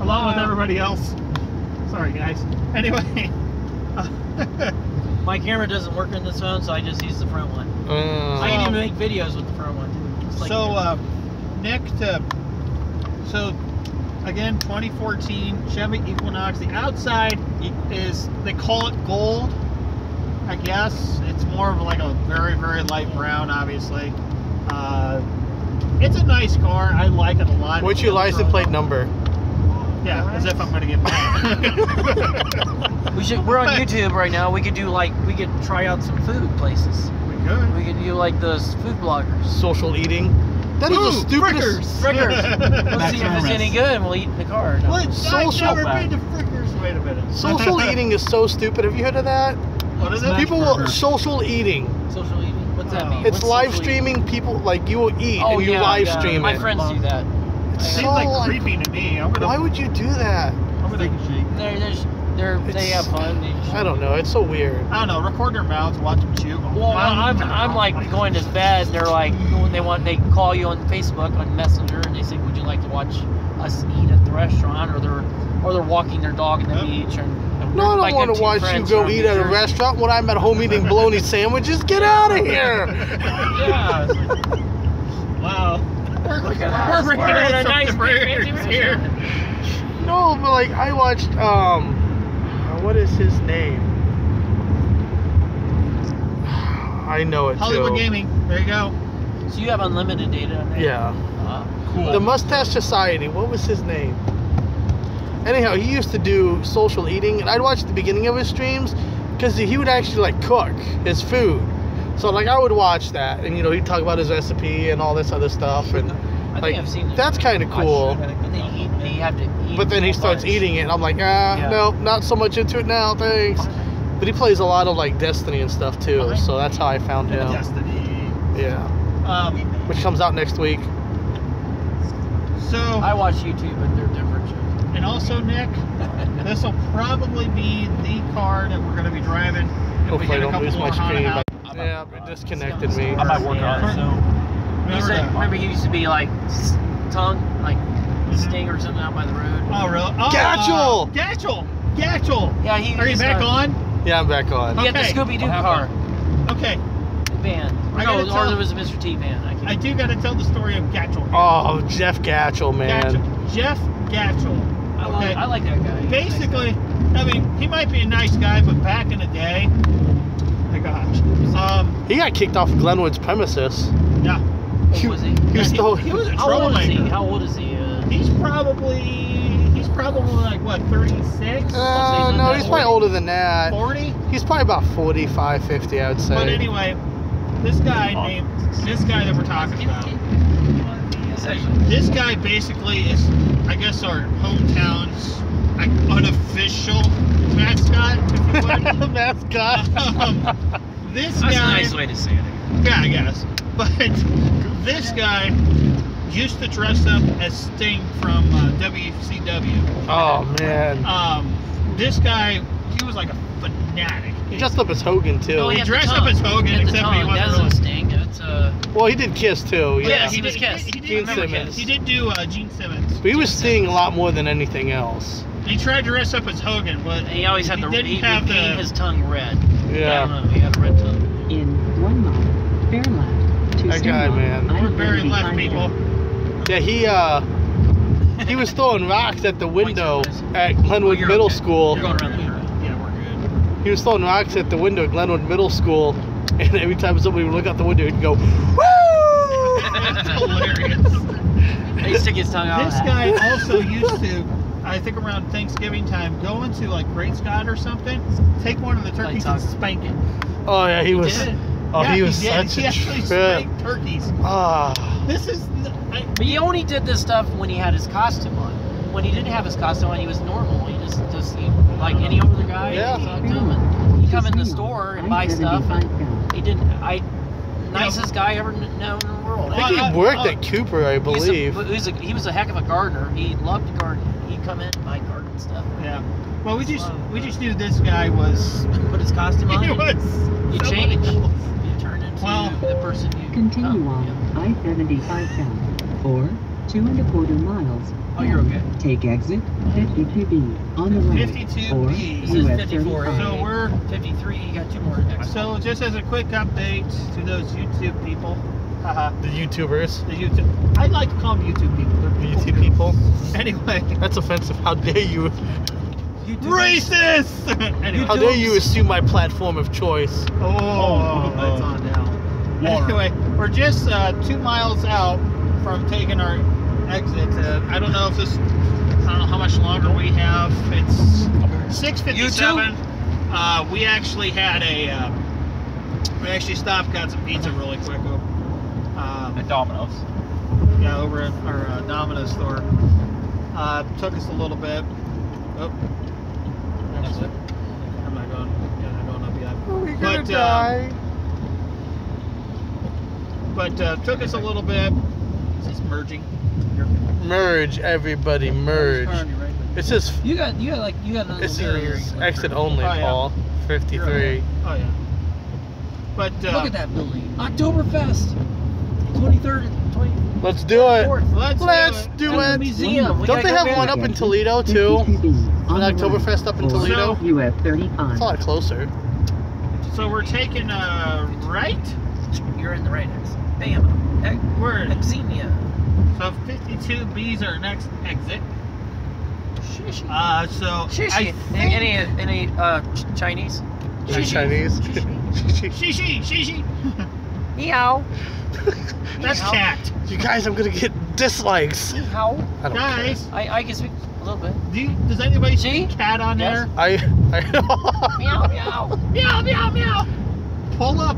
Along with everybody else. Sorry, guys. Anyway. My camera doesn't work on this phone, so I just use the front one. I can even make videos with the front one. It's like- Nick, so again, 2014 Chevy Equinox. The outside is, they call it gold, I guess. It's more of like a very, very light brown, obviously. It's a nice car. I like it a lot. What's your license plate number? Yeah, as if I'm gonna get mad. We're on YouTube right now. We could try out some food places. We could. We could do like those food bloggers. Social eating. That is the stupidest. Frickers. Let's see if it's any good and we'll eat in the car. No. I've Social never bag. been to Frickers. Wait a minute. Social eating is so stupid. Have you heard of that? What is it? People will social eating. Social eating. What's that mean? It's What's live social streaming. People like you will eat Oh, and you yeah, live yeah. stream My it. friends do that. Seems So, like creepy to me. I'm gonna. Why would you do that? I'm gonna. They have fun. I don't know. It's so weird. I don't know. Record their mouths, watch them chew. Well, I'm like going to bed. They're like when they call you on Facebook on Messenger and they say, "Would you like to watch us eat at the restaurant?" Or they're walking their dog in the beach. And No, I like, don't want got to two watch you friends go from eat at a Jersey. restaurant when I'm at home eating bologna sandwiches. Get out of here! Yeah. Wow. Look at us. We're We're in a nice some fancy burgers here. restaurant. No, but like I watched what is his name? I know it Hollywood too. Gaming. There you go. So you have unlimited data on there? Yeah. Cool. The Mustache Society. What was his name? Anyhow, he used to do social eating, and I'd watch the beginning of his streams because he would actually like cook his food. So like I would watch that, and he'd talk about his recipe and all this other stuff, and I like think I've seen this. that's kind of cool. And then you have to eat. But then he starts eating it, and I'm like, no, not so much into it now, thanks. But he plays a lot of like Destiny and stuff too, so that's how I found him. Destiny. Yeah, which So comes out next week. I watch YouTube, but they're different shows. and also Nick, this will probably be the car that we're going to be driving. If Hopefully we I get a don't couple lose my more Honda screen. House. Yeah, it disconnected me. I might work on it. Remember he used to be like Sting or something out by the road. Oh, really? Oh, Gatchel! Gatchel! Yeah, Are you back on? Yeah, I'm back on. He had the Okay. Scooby Doo car Okay. van. I gotta Or tell- there was a Mr. T van. I do got to tell the story of Gatchel. Oh, Jeff Gatchel, man. Gatchel. Jeff Gatchel. Okay. I like that guy. Basically, I mean, he might be a nice guy, but back in the day, my gosh. He got kicked off Glenwood's premises. Yeah. What was he? He was still. He was a How old is he? troublemaker. How old is he? He's probably like, what, 36? No, he's probably older than that. 40? He's probably about 45, 50, I would say. But anyway, this guy that we're talking about, this guy basically is, I guess, our hometown's like, unofficial mascot, if you would. Mascot. This That's a guy, nice way to say it. yeah, I guess. But this guy used to dress up as Sting from WCW. Oh, man. This guy, he was like a fanatic. He dressed up as Hogan, too. Oh, He had the dressed tongue. up as Hogan, He had the except tongue. he wasn't That really. doesn't Sting. It's Well, he did Kiss, too. Yeah, Yeah. he was Kiss. He did, Gene remember Simmons. Kiss. He did do Gene Simmons. But he was Sting a lot more than anything else. He tried to dress up as Hogan, but he always had didn't he have would paint the. his tongue red. I Yeah. don't know. He had a red tongue. In 1 mile, bear left to That stay guy, on man. We're very left, I-75 people. Yeah, he was throwing rocks at the window at Glenwood You're Middle okay. School. You're going around the corner. Yeah, we're good. He was throwing rocks at the window at Glenwood Middle School, and every time somebody would look out the window, he'd go, "Woo!" That's hilarious. He stick his tongue out. This guy also used to, I think around Thanksgiving time, go into like Great Scott or something, take one of the turkeys and spank it. Oh yeah, he was. did? Oh, Yeah, he was did. such He a actually trip. spanked turkeys. Ah, This is. But he only did this stuff when he had his costume on. When he didn't have his costume on, he was normal. He just just like any other guy. Yeah. Talk to him, and he come in the store and buy stuff. And he didn't. Nicest guy ever known in the world. I think he worked at Cooper, I believe. He was a heck of a gardener. He loved gardening. He'd come in and buy garden stuff. Yeah. Well, we just knew this guy was. Put his costume on. He was. You change. You turn into the person you. Continue on I-75 bound for 2.25 miles. Oh, you're okay. Take exit 52B on the right. 52B. This is US 54. 35. So we're. 53. You got 2 more exits. So just as a quick update to those YouTube people. Haha. The YouTubers. The YouTube. I like to call them YouTube people. They're YouTube people. Anyway. That's offensive. How dare you? Racist! Anyway. How dare you assume my platform of choice? Oh, that's on now. Anyway, we're just 2 miles out from taking our exit. I don't know if this. I don't know how much longer we have. It's 6:57. We actually had a. We actually stopped, got some pizza really quick. At Domino's. Yeah, over at our Domino's store. Took us a little bit. Oh, actually, I'm not going. Yeah, not going up yet. We're gonna die. But took us a little bit. Is this merging? Merge, everybody, merge. It says You got another this mirror here. is exit only, Oh, yeah. Paul. 53. Oh yeah. But Look at that building. Oktoberfest. 23rd and 24th. Let's do it. let's Do At the it. museum. We Don't gotta they go have back. one up in Toledo too? 52B on An the right. Oktoberfest up in Or Toledo? US 35. It's a lot closer. So we're taking right. You're in the right exit. Bam. We're Xenia. so 52B's our next exit. Shishi. So Shishi. Any Chinese? Chinese. Shishi. Meow. That's Meow. cat. You guys, I'm gonna get dislikes. Meow. I don't Guys, I can speak a little bit. does anybody See? see cat on Yes. there? I Meow meow. Meow meow meow. Pull up.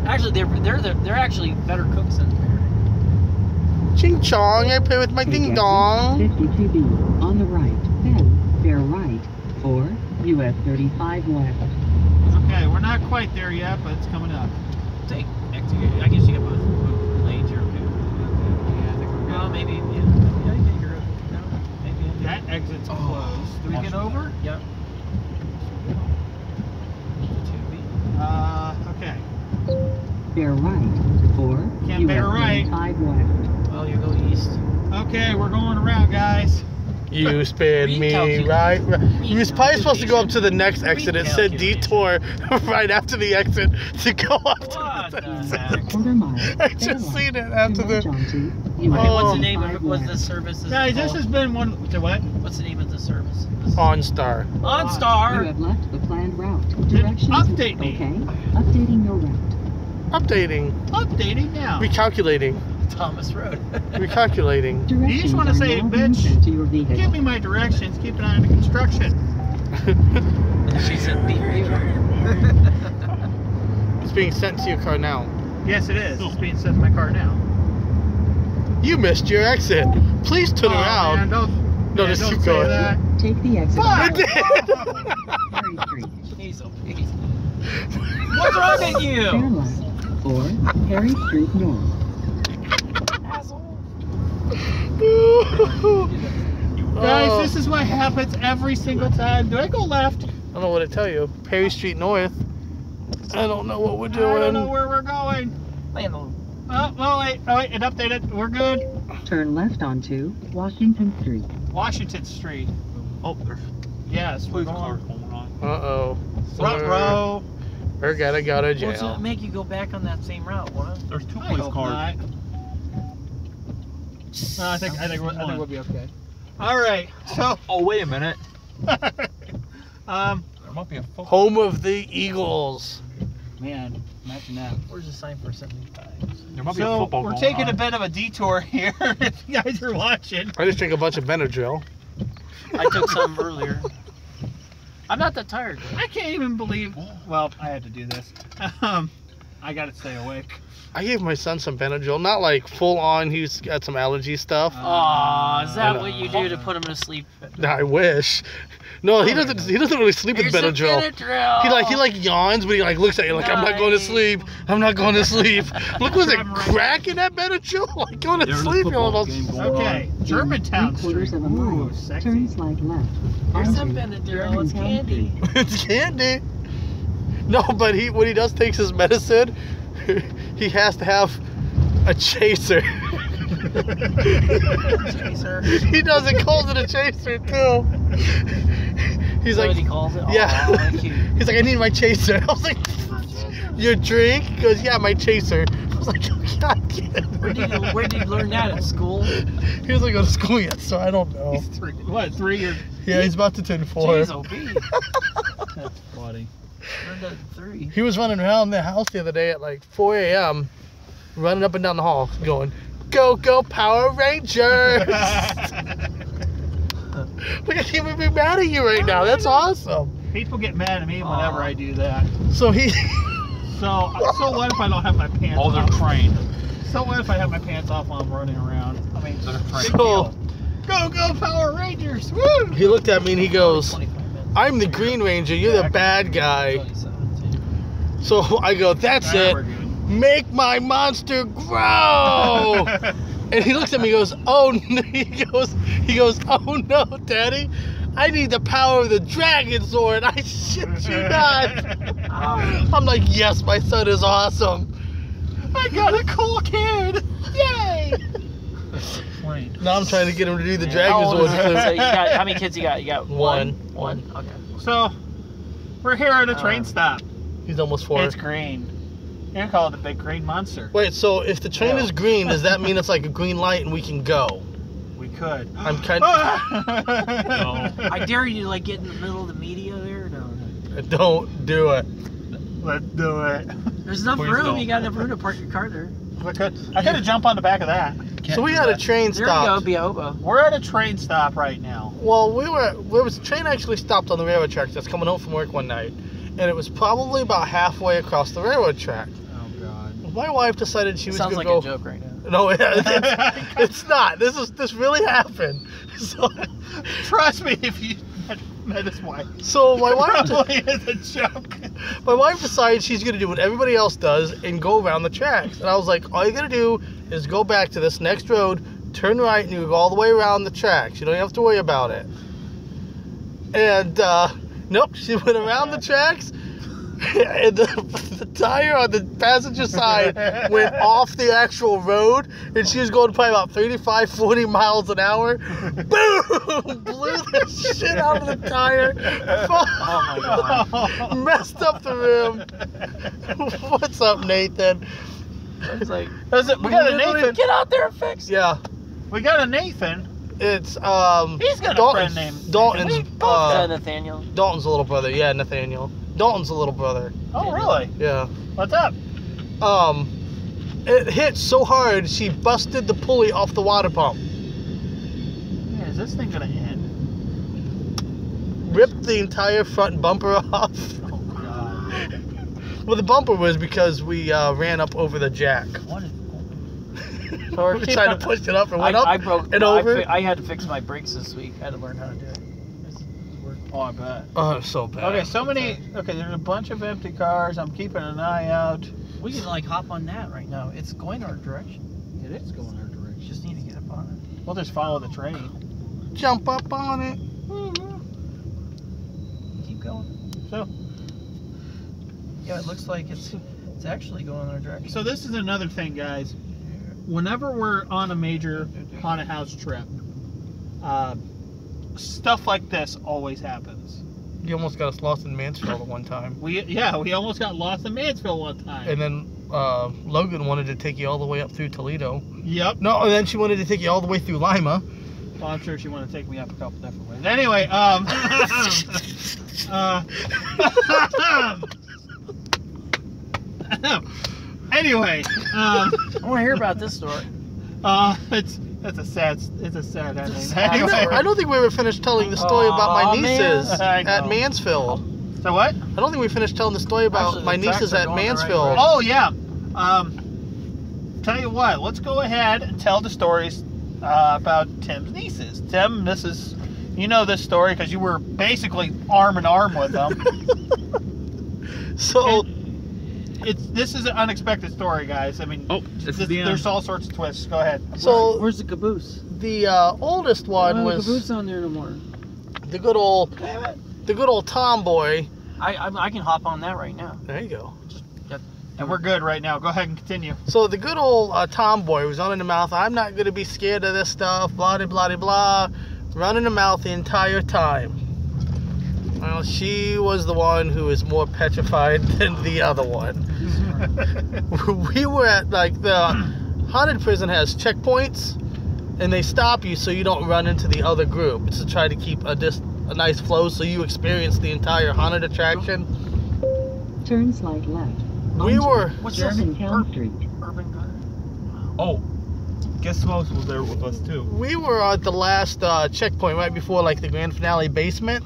Actually, they're actually better cooks than bear. Ching chong, I play with my Take ding exit dong. 52B on the right. Then bear right for US 35 left. Okay, we're not quite there yet, but it's coming up. Take exit. I guess you got both lanes. You're okay. Yeah, I think we're good. Well, maybe. Yeah, you're good. No, maybe. That exit's closed. Do we get over? Yep. Okay. Bear right for Can't US bear right. 35 left. Well, you go east. Okay, we're going around, guys. You spin me right. You was probably supposed to go up to the next exit. It said detour right after the exit to go up to What the the next heck? exit. Quarter mile. I just seen it after Merge the. onto Okay, US what's the Oh. name of it? 35 What's left. the service? Guys, this has been one. To what? What's the name of the service? OnStar. You OnStar. have left the planned route. Directions. update me. Okay. Updating your route. Updating. Updating now. Recalculating. Thomas Road. Recalculating. Directions wanna are say, now being bitch? sent to your vehicle. Give me my directions. Keep an eye on the construction. She said, "Beep beep." It's being sent to your car now. Yes, it is. It's being sent to my car now. You missed your exit. Please turn Man, around. don't, No, man, just don't keep say going. that. Take the exit. Fuck! I did. Perry Street. Please, oh, please. What's wrong with Bear you? left for Perry Street North. Asshole. Guys, Oh, this is what happens every single time. Do I go left? I don't know what to tell you. Perry Street North. I don't know what we're I don't know doing. where we're going. Land on. Oh, wait, it updated. We're good. Turn left onto Washington Street. Washington Street. Oh, there's Yes, we're police cars going. going on. Uh-oh. Front row. We're gonna go to What's jail. it make you go back on that same route? What? There's 2 I police hope cars. not. No, I think we'll be okay. All right, so Oh, wait a minute. um, There might be a football. Home of the Eagles. man, imagine that. Where's the sign for 75? There might be a So football we're going taking on. a bit of a detour here. If you guys are watching. I just drank a bunch of Benadryl. I took some earlier. I'm not that tired. I can't even believe. Well, I had to do this. I gotta stay awake. I gave my son some Benadryl. Not like full on, he's got some allergy stuff. Aw, is I that know. what you do to put him to sleep? I wish. No, he doesn't. He doesn't really sleep with Here's a Benadryl. He like yawns, but he like looks at you like I'm not going to sleep. I'm not going to sleep. Look, was it crack in that Benadryl? Like going to sleep, you almost. Okay, Germantown 3/4 Street. of a mile. Ooh, sexy. Turn slide left. Here's some Onto Benadryl. It's candy. It's candy. No, but when he does takes his medicine, he has to have a chaser. Chaser. He does. It calls it a chaser too. He's Is that like, what he calls it? yeah. Aw, cute. He's like, I need my chaser. I was like, your drink? He goes, yeah, my chaser. I was like, oh, God, kid. Where did you learn that at school? He doesn't go to school yet, so I don't know. He's 3. What, 3 or? Yeah, he's about to turn 4. Jeez, OB. That's funny. Learned that at 3. He was running around the house the other day at like 4 a.m., running up and down the hall, going, go, go, Power Rangers! Like, I can't even be mad at you right now. That's awesome. People get mad at me whenever I do that. So he... So what if I don't have my pants Oh, they're off? trained. So what if I have my pants off while I'm running around? I mean, They're trained. So go, go, Power Rangers! Woo! he looked at me and he goes, 25 minutes. I'm the Green Ranger, you're the bad guy. 27, So I go, that's Now it. we're good. Make my monster grow. And he looks at me and goes, oh no. He goes, oh no, Daddy. I need the power of the Dragon Sword. I shit you not. I'm like, yes, my son is awesome. I got a cool kid! Yay! Now I'm trying to get him to do the How Dragon old Sword is it? So flip. you got, how many kids you got? You got One. One? Okay. So, we're here at a train stop. He's almost 4. It's green. You can call it the big green monster. Wait, so if the train is green, does that mean it's like a green light and we can go? We could. I'm kind of... I dare you to like get in the middle of the media there. No. Don't do it. Let's do it. There's enough Please room. don't. You got enough room to park your car there. I could have jumped on the back of that. So we had a train There you go. stop. Be a hobo. We're at a train stop right now. Well, there was a train actually stopped on the railroad tracks that's coming home from work one night. And it was probably about halfway across the railroad track. Oh God. My wife decided she was Sounds going like to a go... joke right now. No, it's not. This really happened. So Trust me, if you met his wife. my wife Probably is a joke. my wife decided she's going to do what everybody else does and go around the tracks. And I was like, all you got to do is go back to this next road, turn right, and you go all the way around the tracks. You don't have to worry about it. And nope, she went around the tracks. And the tire on the passenger side went off the actual road, and she was going probably about 35, 40 miles an hour. Boom! Blew the shit out of the tire. Oh my god. Messed up the rim. What's up, Nathan? It's like, We got a Nathan. get out there and fix it. Yeah, We got a Nathan. it's He's got a friend named Dalton's Is that Nathaniel? Dalton's little brother. Yeah, Nathaniel. Dalton's a little brother. Oh really? Yeah. What's up? It hit so hard she busted the pulley off the water pump. Yeah, is this thing gonna end? Ripped the entire front bumper off. Oh God. Well, the bumper was because we ran up over the jack. What is We were trying to push it up and went up I broke and no, over. I had to fix my brakes this week. I had to learn how to do it. Oh, I bet. Oh, it's so bad. Okay, there's a bunch of empty cars. I'm keeping an eye out. We can like hop on that right now. It's going our direction. It is going our direction. Just need to get up on We'll just follow the train. Jump up on it. it. Keep going. So, Yeah, it looks like it's actually going our direction. so this is another thing, guys. Whenever we're on a major haunted house trip, stuff like this always happens. You almost got us lost in Mansfield at one time. We almost got lost in Mansfield one time. And then Logan wanted to take you all the way up through Toledo. Yep. No, and then she wanted to take you all the way through Lima. Well, I'm sure she wanted to take me up a couple different ways. Anyway, anyway, I want to hear about this story. it's a sad ending. sad Anyway, story. I don't think we ever finished telling the story about my Aw, nieces man. I at know. Mansfield. so what? I don't think we finished telling the story about Actually, the my tracks nieces are at going the right Mansfield. way. Oh yeah. Tell you what. Let's go ahead and tell the stories about Tim's nieces. Tim, this is You know this story because you were basically arm in arm with them. So This is an unexpected story, guys. I mean, there's all sorts of twists. Go ahead. So Where's the caboose? the oldest one The was caboose on there no more. the good old tomboy. I can hop on that right now. There you go. And we're good right now. Go ahead and continue. So the good old tomboy was running the mouth. I'm not gonna be scared of this stuff. Blah blah blah blah. Running the mouth the entire time. Well, she was the one who was more petrified than the other one. We were at like the haunted prison has checkpoints, and they stop you so you don't run into the other group. It's to try to keep a nice flow so you experience the entire haunted attraction. Turn slide left. We were. What's this? Germantown Street. Urban Garden. Oh, guess who else was there with us too? We were at the last checkpoint right before like the grand finale basement.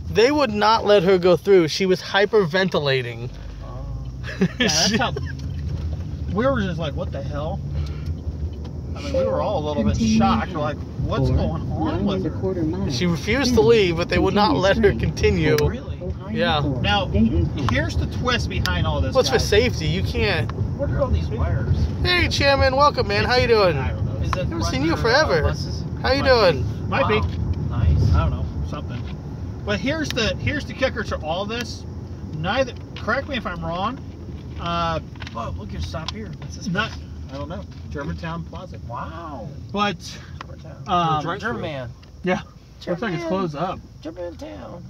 They would not let her go through. She was hyperventilating. Yeah, that's how. We were just like, what the hell? I mean, we were all a little bit shocked. We're like, what's going on with her? She refused to leave, but they would not let her continue. Really? Yeah. Now, here's the twist behind all this. What's for guys. safety? You can't. What are all these wires? Hey, Chairman, welcome, man. How you doing? I don't know. Is that Never seen running you forever. buses? How you Might doing? Might be. Nice. I don't know. Something. But here's the kicker to all this. Neither. Correct me if I'm wrong. Whoa, look, you stop here. What's this? Not. I don't know. Germantown Plaza. Wow. But. German man. Yeah. Looks like it's closed up. Germantown.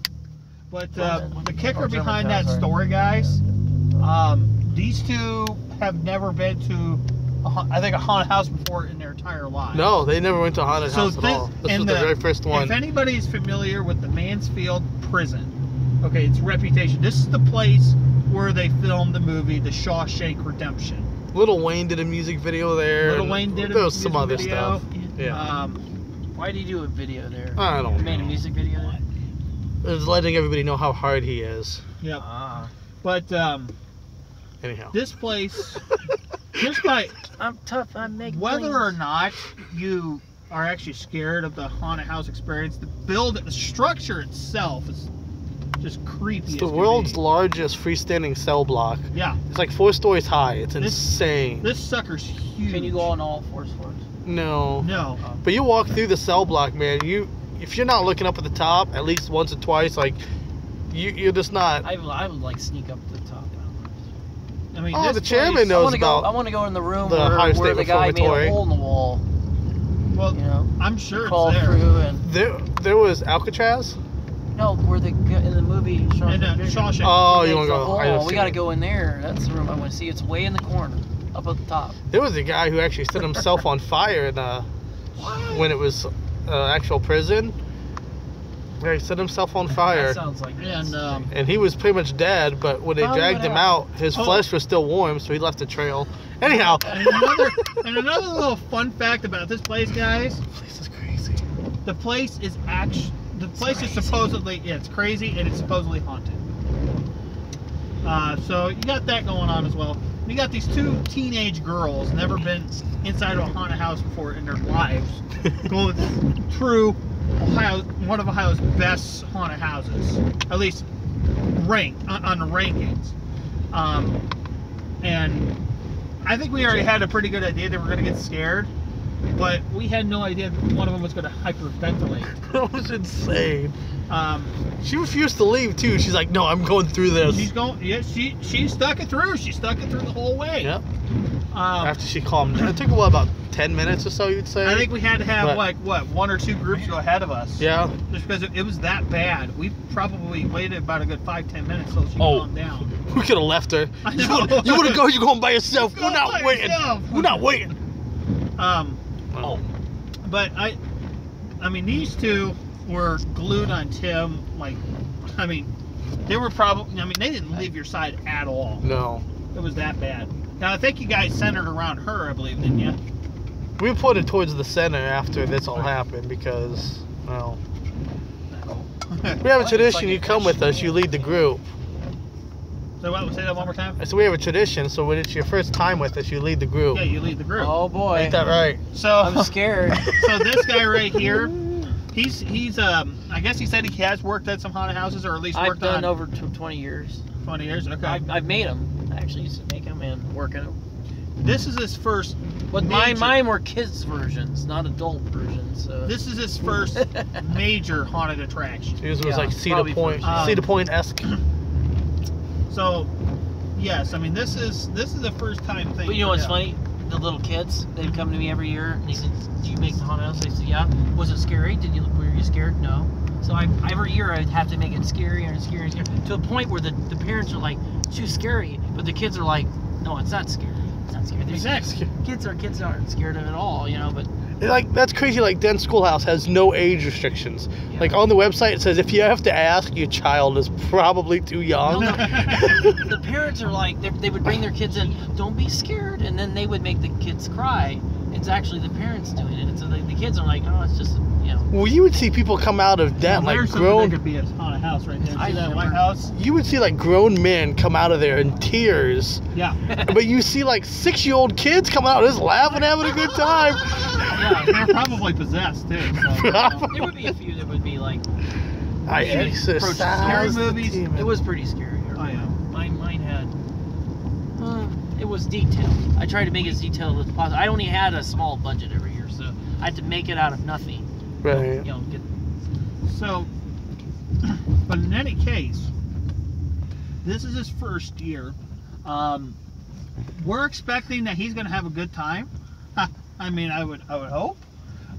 But the kicker behind that story, guys, these two have never been to, I think, a haunted house before in their entire lives. No, they never went to a haunted house at all. This was the very first one. If anybody's familiar with the Mansfield Prison, okay, its reputation. This is the place where they filmed the movie The Shawshank Redemption. Lil Wayne did a music video there. Lil Wayne did a There was some music other video. stuff. Yeah. Why did he do a video there? I don't He made a know. music video there? It was letting everybody know how hard he is. Yep. Ah. But Anyhow. this place, just by I'm tough. I make whether or not you are actually scared of the haunted house experience, the structure itself is just creepy. It's as the can world's be. largest freestanding cell block. Yeah. It's like 4 stories high. It's This- insane. This sucker's huge. Can you go on all 4 floors? No. No. But you walk through the cell block, man. If you're not looking up at the top at least once or twice, like you're just not. I would like sneak up to the top. I mean, Oh, this the chairman place- knows I about. want to go in the room the where Ohio State the guy made Reformatory. a hole in the wall. Well, You know, I'm sure crawl it's there. through and There was Alcatraz. no, where the in the movie And, Shawshank. Oh, you Makes want to a go? hole. I don't We see got to it. go in there. That's the room I want to see. It's way in the corner, up at the top. There was a guy who actually set himself on fire in when it was actual prison. Yeah, he set himself on fire. That sounds like And And he was pretty much dead, but when they How dragged did him that out, his Oh. flesh was still warm, so he left a trail. Anyhow, and another little fun fact about this place, guys. this is crazy. The place is supposedly it's crazy and it's supposedly haunted. So you got that going on as well. You got these 2 teenage girls, never been inside of a haunted house before in their lives, going through one of Ohio's best haunted houses, at least ranked on the rankings. And I think we already had a pretty good idea that we're going to get scared, but we had no idea that one of them was going to hyperventilate. That was insane. Um, She refused to leave too. She's like, "No, I'm going through this." she's going. Yeah, she stuck it through. She stuck it through the whole way. Yep. Um, After she calmed down, it took about 10 minutes or so, you'd say. I think we had to have But- like what 1 or 2 groups go ahead of us. Yeah. Just because it was that bad. We probably waited about a good 5-10 minutes till she Oh. calmed down. We could have left her. I You know. want to go? You're going by yourself. Go We're not by waiting. yourself. We're not waiting. Oh. But I mean, these 2 were glued on Tim. Like, I mean, they were probably. I mean, they didn't leave your side at all. No. It was that bad. Now I think you guys centered around her, I believe, didn't you? We put it towards the center after this all happened because, well, we have a tradition. You come with us, you lead the group. So what? Say that one more time. So we have a tradition. So when it's your first time with us, you lead the group. Yeah, you lead the group. Oh boy, Ain't that right? So I'm scared. So this guy right here, He's I guess he said he has worked at some haunted houses, or at least I've worked done on over 20 years. 20 years. Okay. I've made them. I actually used to make them and work in them. This is his first. But major- mine were kids versions, not adult versions. So. This is his first major haunted attraction. His was Yeah, like Cedar probably Point, first. Cedar Point-esque. So, yes, I mean this is the first time thing. But you know for what's him. funny? The little kids, they'd come to me every year and they said, "Do you make the haunted house?" I said, "Yeah." "Was it scary? Were you scared?" "No." So every year I'd have to make it scarier and scarier and scarier, to a point where the parents are like, "It's too scary," but the kids are like, "No, it's not scary. It's not scary." Exactly. Kids aren't scared of it at all, you know. But Like, that's crazy. Like, Dent Schoolhouse has no age restrictions. Yeah. Like, on the website it says if you have to ask, your child is probably too young. No, the parents are like, they would bring their kids in, "Don't be scared," and then they would make the kids cry. It's actually the parents doing it. And so the kids are like, "Oh, it's just, you know." Well, you would see people come out of Dent, Well, like, there's something that grown... could be a haunted house right there. I See that never- White House? You would see, like, grown men come out of there in tears. Yeah. But you see, like, 6-year-old kids coming out just laughing, having a good time. Yeah, they're probably possessed too. So, There would be a few that would be like, I Yeah, exercise scary the movies. demon. it was pretty scary. Oh yeah. Mine had, it was detailed. I tried to make it as detailed as possible. I only had a small budget every year, so I had to make it out of nothing. Right. You know, get, So, but in any case, this is his first year. We're expecting that he's going to have a good time. I mean, I would hope.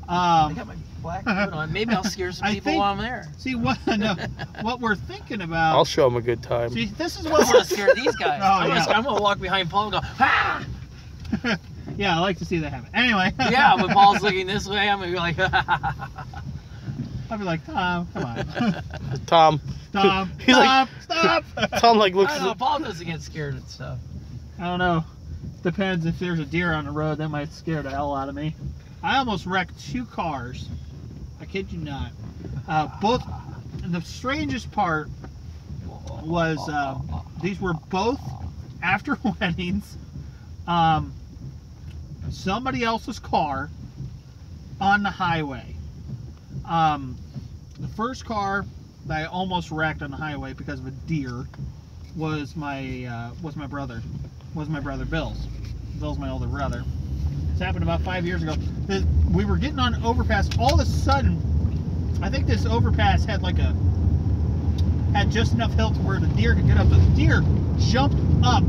I got my black coat on. Maybe I'll scare some I people think- while I'm there. See what? No, what we're thinking about. I'll show him a good time. See, this is I what want we're to scare these guys. Oh, yeah. I'm gonna walk behind Paul and go, "Ha!" Yeah, I like to see that happen. Anyway. Yeah, when Paul's looking this way, I'm gonna be like, I'll be like, Tom, come on. Tom. Stop. He's like- Stop. Tom, like, I looks... don't know. Paul doesn't get scared and stuff. I don't know. Depends if there's a deer on the road. That might scare the hell out of me. I almost wrecked 2 cars. I kid you not. Both. The strangest part was these were both after weddings. Somebody else's car on the highway. The first car that I almost wrecked on the highway because of a deer was my brother. Was my brother Bill's. Bill's my older brother. This happened about 5 years ago. We were getting on an overpass. All of a sudden, I think this overpass had just enough hill to where the deer could get up. The deer jumped up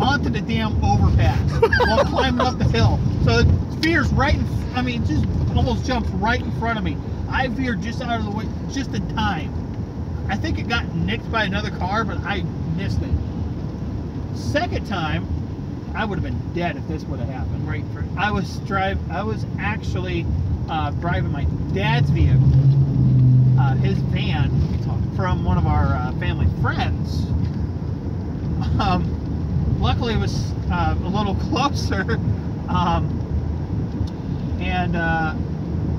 onto the damn overpass while climbing up the hill. So it veers right in, just almost jumped right in front of me. I veered just out of the way, just in time. I think it got nicked by another car, but I missed it. Second time, I would have been dead if this would have happened. Right. I was actually driving my dad's vehicle, his van, from one of our family friends. Luckily, it was a little closer, and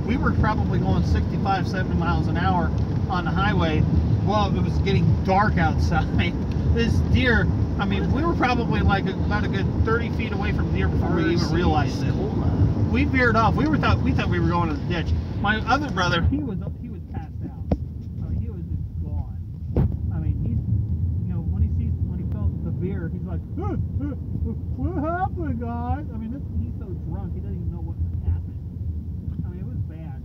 we were probably going 65, 70 miles an hour on the highway. Well, it was getting dark outside. This deer, we were probably like about a good 30 feet away from the deer before we even realized it. We veered off. We thought we were going to the ditch. My other brother, he was passed out. He was just gone. When he felt the veer, he's like, "What happened, guys?" He's so drunk, he doesn't even know what happened. It was bad.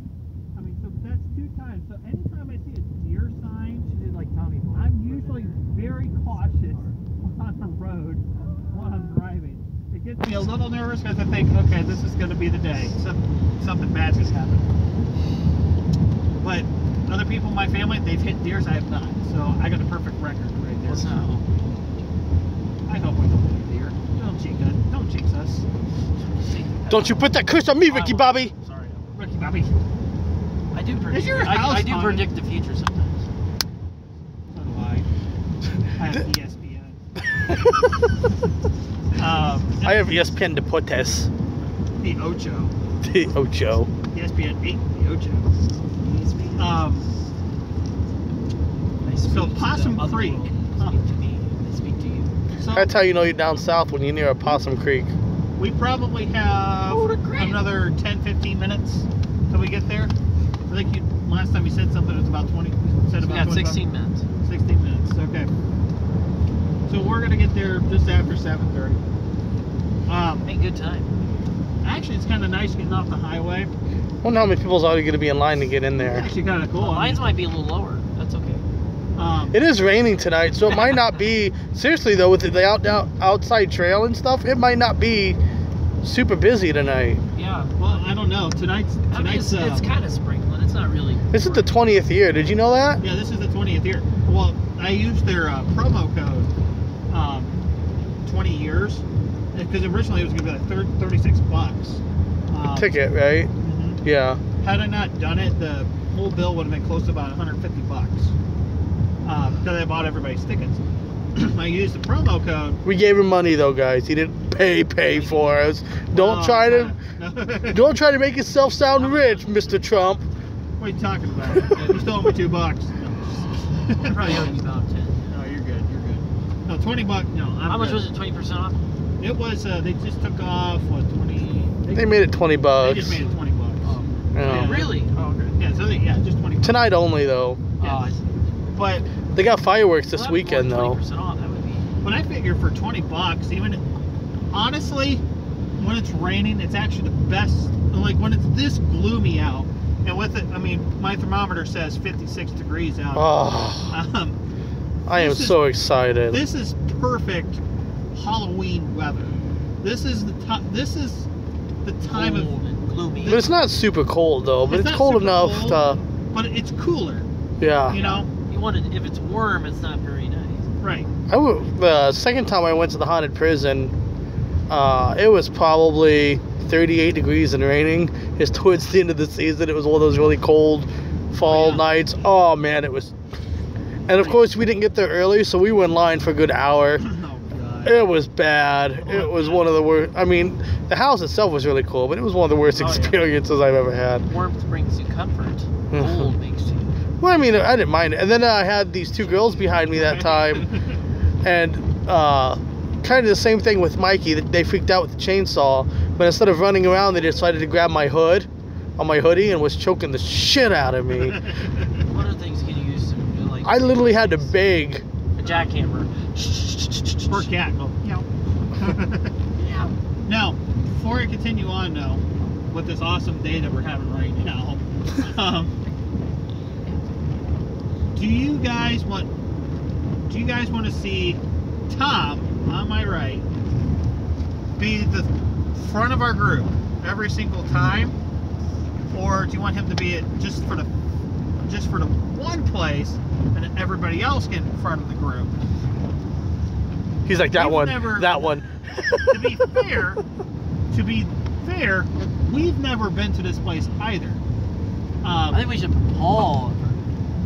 So that's 2 times. So anytime I see a deer sign, I'm usually very cautious on the road while I'm driving. It gets me a little nervous because I think, okay, this is going to be the day. Something bad's going to happen. But other people in my family, they've hit deers. I have not. So I got a perfect record right there. So, I hope we don't hit a deer. Don't jinx us. Don't you put that curse on me, Ricky Bobby! Sorry, Ricky Bobby. I do predict. Is your house I do haunted? predict the future sometimes. So do I. I have ESPN. I have ESPN Deportes. The Ocho. The Ocho. ESPN 8, the Ocho. So Possum Creek. Huh. Speak to me. They speak to you. So That's how you know you're down south, when you're near a Possum Creek. we probably have another 10-15 minutes till we get there. think last time you said something, it was about 20. You said So we about got 16 minutes. 16 minutes. Okay. So we're gonna get there just after 7:30. Hey, good time. Actually, it's kind of nice getting off the highway. I wonder how many people's already going to be in line to get in It's there. actually kind of cool. Well, lines might be a little lower. That's okay. It is raining tonight, so it might not be. Seriously though, with the outside trail and stuff, it might not be super busy tonight. Yeah. Well, I don't know. Tonight's I mean, it's kind of sprinkling. It's not really. This is the 20th year. Did you know that? Yeah, this is the 20th year. Well, I used their promo code, 20 years, because originally it was gonna be like $36. Ticket, right? Mhm. Yeah. Had I not done it, the whole bill would have been close to about $150. Because I bought everybody's tickets. I used the promo code. We gave him money though, guys. He didn't pay for us. Don't try to make yourself sound rich, Mr. Trump. What are you talking about? You still owe me $2. I probably owe you about 10. No, you're good. You're good. No, $20. No, I'm How much good. was it? 20% off? It was. They just took off what 20. They made it $20 They bucks. just made it $20. Yeah. Really? Oh, okay. Yeah. So just $20. Tonight only though. Yeah. Oh, I see. But They got fireworks this Well, weekend though. 20% off. That would be. but I figure for $20, even honestly, when it's raining, it's actually the best. Like when it's this gloomy out, and with it, I mean, my thermometer says 56 degrees out. Oh, I am this is- so excited. This is perfect Halloween weather. This is the time Cold of. and gloomy. But it's not super cold though. But it's not cold super enough cold, but it's cooler. to. Yeah. You know. You want it, if it's warm, it's not very nice. Right. The second time I went to the haunted prison, it was probably 38 degrees and raining. It's towards the end of the season. It was one of those really cold fall nights. Oh man, it was. And of course we didn't get there early, so we were in line for a good hour. Oh God. It was bad. It was one of the worst. I mean, the house itself was really cool, but it was one of the worst Oh, yeah. experiences I've ever had. Warmth brings you comfort. Cold makes you. Well, I mean, I didn't mind it. And then I had these two girls behind me that time, and kind of the same thing with Mikey. They freaked out with the chainsaw, but instead of running around, they decided to grab my hood on my hoodie and was choking the shit out of me. What other things can you use to do, like? I literally had to beg. A jackhammer. Poor cat. Go. Meow. Now, before I continue on though, with this awesome day that we're having right now, do you guys want to see Tom on my right be the front of our group every single time, or do you want him to be just for the one place and then everybody else get in front of the group? He's like, that We've one, never- that one. To be fair, we've never been to this place either. I think we should put Paul.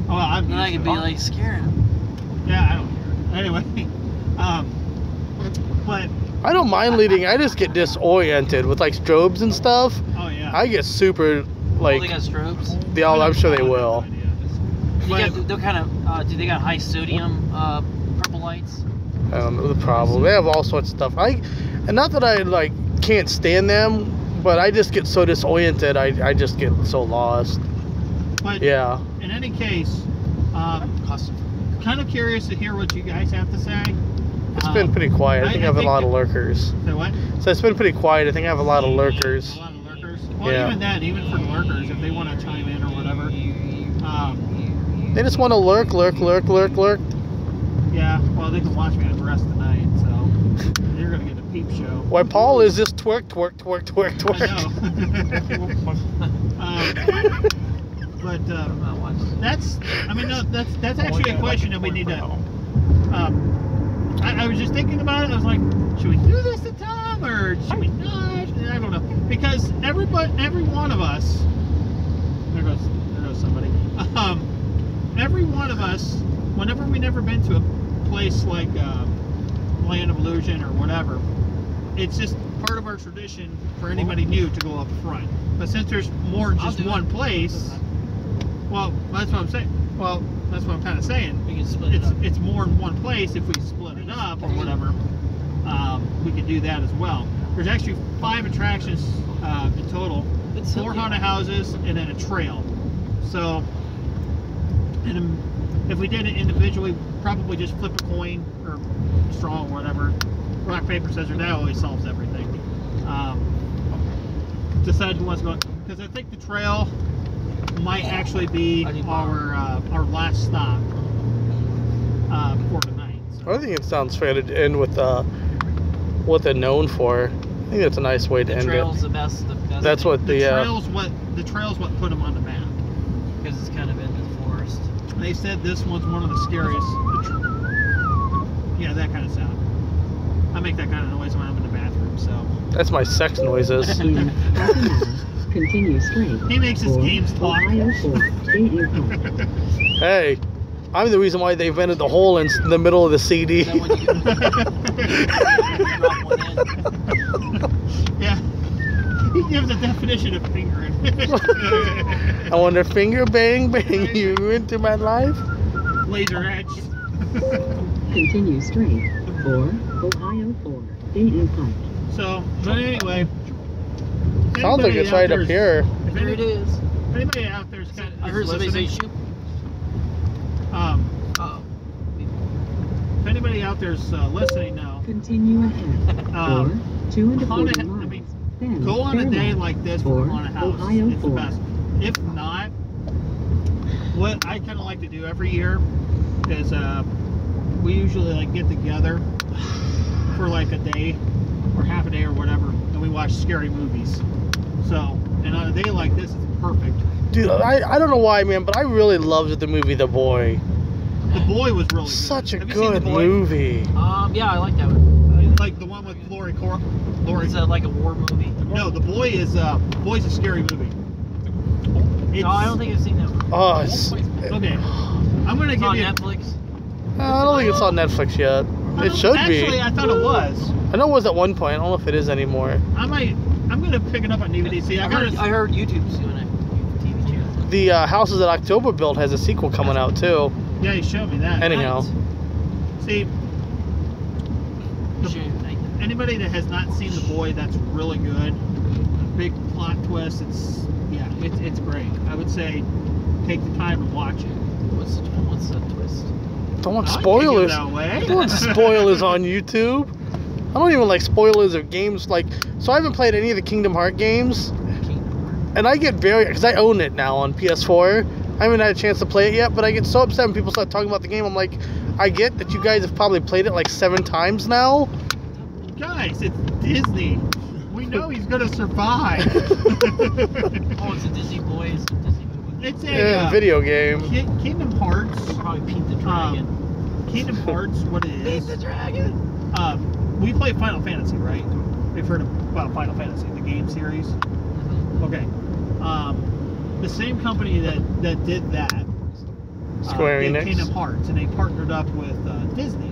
Oh, I'm Then I used could to be it. like scaring him. Yeah, I don't care. Anyway, but I don't mind leading. I just get disoriented with like strobes and stuff. oh yeah, I get super Oh, like. they got strobes. I'm sure they will. They're kind of. Do they got high sodium purple lights? I don't know the problem. They have all sorts of stuff. And not that I like can't stand them, but I just get so disoriented. I just get so lost. But Yeah. in any case, kind of curious to hear what you guys have to say. It's been pretty quiet. I think I have a lot of lurkers. Say what? So it's been pretty quiet. I think I have a lot of lurkers. A lot of lurkers. Well, Yeah. even then, even for lurkers, if they want to chime in or whatever. They just want to lurk. Yeah. Well, they can watch me the rest of the night, so you're gonna get a peep show. Why Paul is just twerk. I know. But I'm not watching. that's actually a question that we need to. I was just thinking about it. I was like, should we do this to Tom or should we not? I don't know, because every one of us. There goes somebody. Every one of us, whenever we never been to a place like Land of Illusion or whatever, it's just part of our tradition for anybody new to go up front. But since there's more than just one place, well, that's what I'm saying. Well, that's what I'm kind of saying. We can split it up. It's more in one place. If we split it up or whatever, we could do that as well. There's actually 5 attractions in total. It's 4 haunted houses and then a trail. So, and if we did it individually, probably just flip a coin or straw or whatever. Rock, paper, scissors. That always solves everything. Decide who wants to go, because I think the trail might actually be our last stop for tonight. So. I think it sounds fair to end with what they're known for. I think that's a nice way to end it. The trail's the best. That's what the trail's what put them on the map, because it's kind of in the forest. They said this one's one of the scariest. Yeah, that kind of sound. I make that kind of noise when I'm in the bathroom, so. That's my sex noises. In half an hour, continue straight. He makes his for games talk. Ohio 4, State Yukon. Hey, I'm the reason why they invented the hole in the middle of the CD. Then when you drop one in. Yeah. He gives a definition of fingering. I wonder, finger bang bang you into my life? Laser edge. Continue straight for Ohio 4, Dayton Pike. So, but anyway. Sounds like it's right up here. There it is. If anybody out there's kind of I heard somebody say shoot. If anybody out there's listening now, Continue ahead for 240 miles. Then go on a turn day left like this for for haunted house. Ohio It's the 4. best. If not, what I kind of like to do every year is we usually like get together for like a day or half a day or whatever, and we watch scary movies. So, and on a day like this, it's perfect. Dude, I don't know why, man, but I really loved the movie The Boy. The Boy was really Such good. a Have you seen The good Boy? movie. Yeah, I like that one. Like the one with Lori. Is that like a war movie? No, The Boy is Boy's a scary movie. No, I don't think I've seen that one. Oh, it's, Okay, I'm gonna It's give on you. Netflix. I don't think it's on Netflix yet. It should Actually, be. I thought it was. I know it was at one point. I don't know if it is anymore. I'm gonna pick it up on DVD. See, I heard YouTube's doing it. TV channel. The Houses That October Built has a sequel coming out too. Yeah, you showed me that. Anyhow, See, anybody that has not seen The Boy, that's really good. A big plot twist. It's great. I would say take the time and watch it. What's the twist? don't want I can't give spoilers. that away. Don't want spoilers on YouTube. I don't even like spoilers of games. Like, so I haven't played any of the Kingdom Hearts games, and I get because I own it now on PS4. I haven't had a chance to play it yet, but I get so upset when people start talking about the game. I'm like, I get that you guys have probably played it like 7 times now. Guys, it's Disney. We know he's gonna survive. Oh, it's a Disney Boy. It's a Disney movie. It's a video game. Kingdom Hearts. Probably Pete the Dragon. Kingdom Hearts, what it is. Pete the Dragon. We play Final Fantasy, right? We've heard about Final Fantasy, the game series. Okay. The same company that did that. Square did Enix. Kingdom Hearts, and they partnered up with Disney.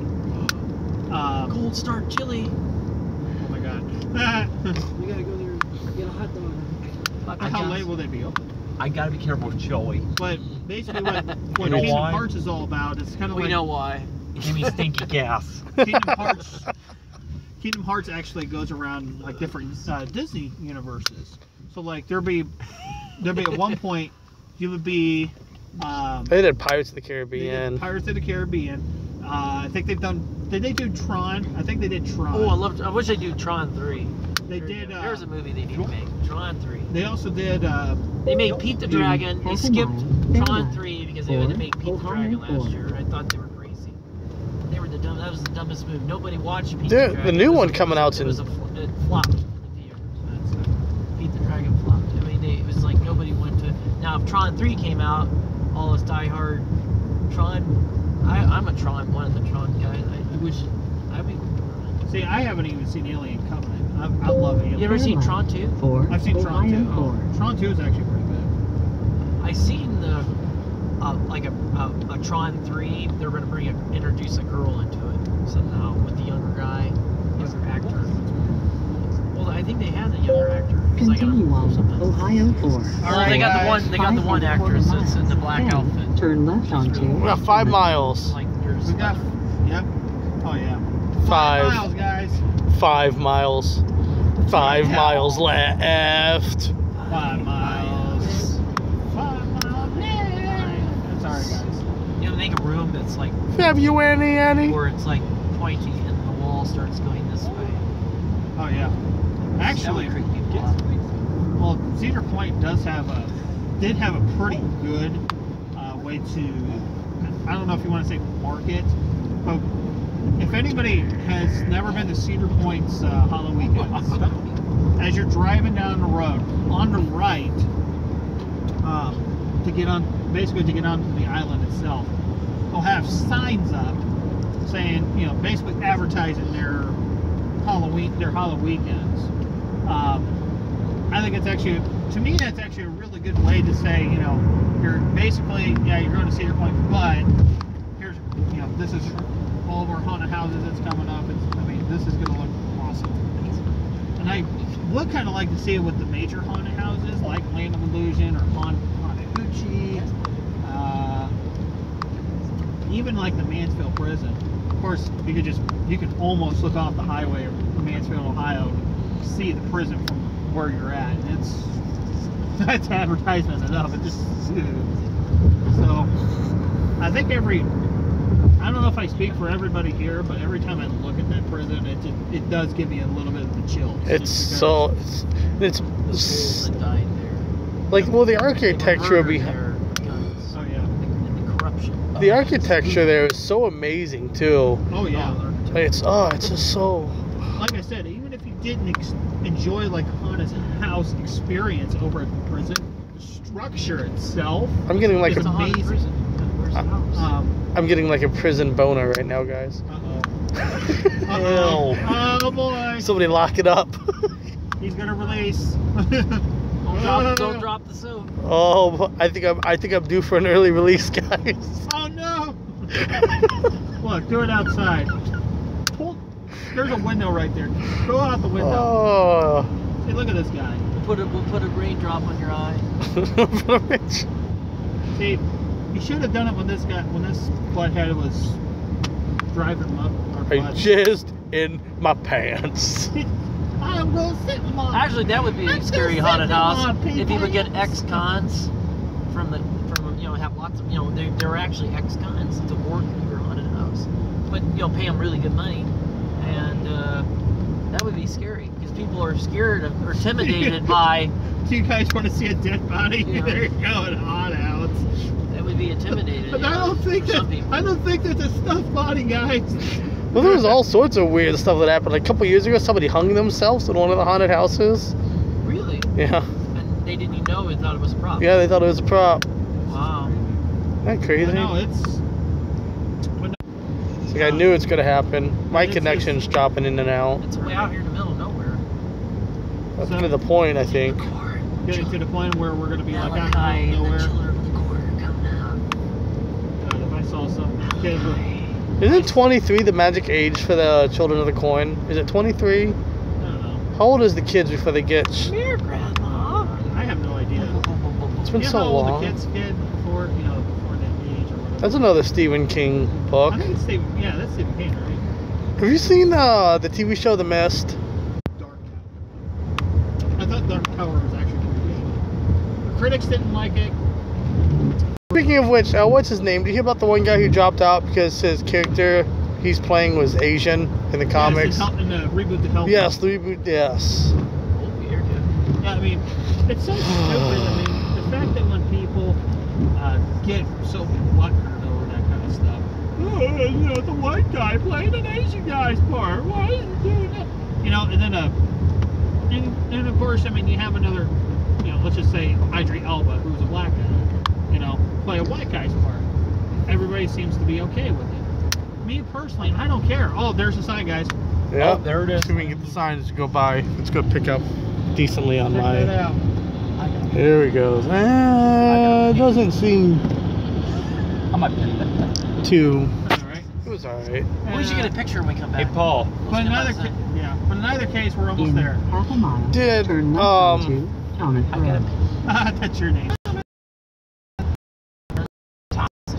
Cold Start Chili. Oh my God. We gotta go there and get a hot dog. How late will they be open? I gotta be careful with chili. But basically, what You know Kingdom why? Hearts is all about, it's kind of We like know why. Give me stinky gas. Kingdom Hearts actually goes around like different Disney universes. So like there'll be at one point you would be They did Pirates of the they Caribbean. did Pirates of the Caribbean. I think they've done. Did they do Tron? I think they did Tron. Oh, I wish they do Tron 3. They did. There's a movie they need to make. Tron 3. They also did. They made Pete the Dragon. They half a skipped mile, Tron turn 3 because they had to make Pete the Ohio Dragon last 4. year. I thought they were crazy. They were that was the dumbest move. Nobody watched Pete Dude, the the Dragon. new It was- one coming out's It in- was it flopped in the theaters. Pete the Dragon flopped. I mean, it was like nobody went to. Now, if Tron 3 came out, all us diehard Tron. I'm a Tron, one of the Tron guys. I wish. I mean. See, I haven't even seen Alien Covenant. I love Alien. You ever seen Tron 2? For I've seen Tron 2. Ohio 4. Tron 2 is actually pretty good. I seen the like a Tron 3. They're gonna introduce a girl into it somehow with the younger guy, younger actor. Well, I think they had the younger actor. It was like Continue on something. Ohio 4. Well, they got the one. They got the one actress that's in the black Then outfit. turn left onto. We got 5 miles. Like there's. We got. Yep. Oh yeah. 5. miles, guys. 5 miles. 5 miles left. 5 miles. 5 miles. Sorry, guys. You know, make a room that's like Have you, Annie? where it's like pointy and the wall starts going this way. Oh yeah. Actually, that would creep people out. well, Cedar Point did have a pretty good way to, I don't know if you want to say market, but if anybody has never been to Cedar Point's Halloween weekends, as you're driving down the road, on the right, to get onto the island itself, they'll have signs up saying, you know, basically advertising their Halloween weekends. I think it's actually, to me, that's actually a really good way to say, you know, you're basically, yeah, you're going to Cedar Point, but here's, you know, this is all of our haunted houses that's coming up. I mean, this is going to look awesome. And I would kind of like to see it with the major haunted houses, like Land of Illusion or Haunted Hoochie, even like the Mansfield Prison. Of course, you can almost look off the highway of Mansfield, Ohio, and see the prison from where you're at. And that's advertisement enough. It just, so I think I don't know if I speak for everybody here, but every time I look at that prison, it does give me a little bit of the chills. It's The souls that died there. like, well, the architecture behind. Oh yeah. And the corruption. The architecture there is so amazing too. Oh yeah. It's just so. Like I said, even if you didn't enjoy like a haunted house experience over at the prison, the structure itself. I'm getting like is a. haunted amazing. prison. Where's the house? I'm getting like a prison boner right now, guys. Oh boy. Somebody lock it up. He's gonna release. Don't drop the soap. Oh, I think I'm due for an early release, guys. Oh no! Look, do it outside. There's a window right there. Go out the window. Oh. See, look at this guy. We'll put a raindrop on your eye. See, you should have done it when this butthead was driving him up. I jizzed in my pants. I'm gonna sit in my. Actually, that would be a scary haunted house if you would get ex-cons from have lots of, they're actually ex-cons to work in your haunted house, but pay them really good money, and that would be scary because people are scared or intimidated by. Do you guys want to see a dead body? Yeah. There you go, in haunted house. That would be intimidated. But I don't think that's a stuffed body, guys. Well, there was all sorts of weird stuff that happened. Like a couple years ago, somebody hung themselves in one of the haunted houses. Really? Yeah. And they didn't even know. They thought it was a prop. Yeah, they thought it was a prop. Wow. Isn't that crazy? No, it's like I knew it's gonna happen. My connection's dropping in and out. It's way out here in the middle of nowhere. That's kind of the point, I think. getting to the point where we're gonna be like out Malachi in the middle and the of nowhere. children of the corner come out. God, if I saw some kids with, Isn't 23 the magic age for the Children of the Coin? Is it 23? I don't know. How old is the kids before they get? Come here, Grandma. I have no idea. It's been You know so how old long. the kids get before that age or whatever. That's another Stephen King book. I think it's Stephen. Yeah, that's Stephen King, right? Have you seen the TV show The Mist? Dark Tower. I thought Dark Tower was actually pretty good. The critics didn't like it. Speaking of which, what's his name? Did you hear about the one guy who dropped out because his character he's playing was Asian in the comics? Yeah, in the reboot, the Hellboy. Yes, the reboot, yes. Weird. Yeah, I mean, it's so stupid. I mean, the fact that when people get so butthurt over that kind of stuff. Oh, the white guy playing an Asian guy's part. Why is he doing that? And then and of course, I mean, you have another, let's just say Idris Elba, who's a black guy, play a white guy's part. Everybody seems to be okay with it. Me personally, I don't care. Oh, there's a sign, guys. Yeah, Oh, there it is. See if we can get the signs to go by. Let's go pick up decently on Check that my. out. There we go. It doesn't seem I might pin that. too. All right. It was alright. We should get a picture when we come Hey, back. Paul. But in either case, we're almost In there. half a mile, Did, turn left onto Thomas I got Road. That's your name.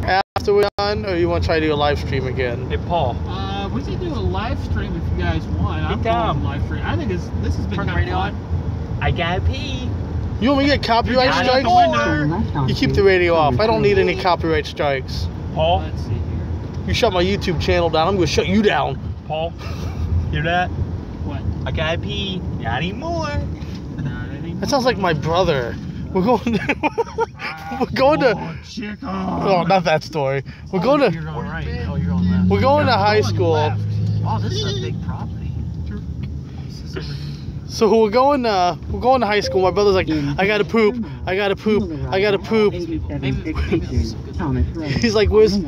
After we're done, or you want to try to do a live stream again? Hey, Paul. We can do a live stream if you guys want. I'm Hey, Tom. going live stream. I think this has been Turn the kind of radio fun. on. I gotta pee. You want me to get copyright Turn strikes? the window. You keep the radio off. I don't need any copyright strikes. Paul, Let's see here. You shut my YouTube channel down, I'm gonna shut you down. Paul, hear that? What? I gotta pee. Not anymore. That sounds like my brother. We're going to, we're going to, Chicken. oh, not that story. We're going You're to, going right. Oh, you're going left. we're going to high school. Oh, this is a big property. This is over here. So we're going to high school. My brother's like, I gotta poop, I gotta poop, I gotta poop. He's like, where's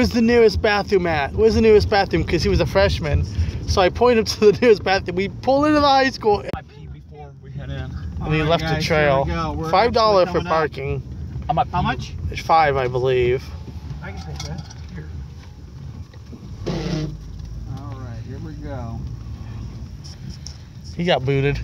the nearest bathroom at? Where's the nearest bathroom? Because he was a freshman. So I point him to the nearest bathroom. We pull into the high school, I peed before we head in. and he left a trail. $5 for parking. I might pee. How much? It's $5, I believe. I can take that. Here. All right, here we go. He got booted.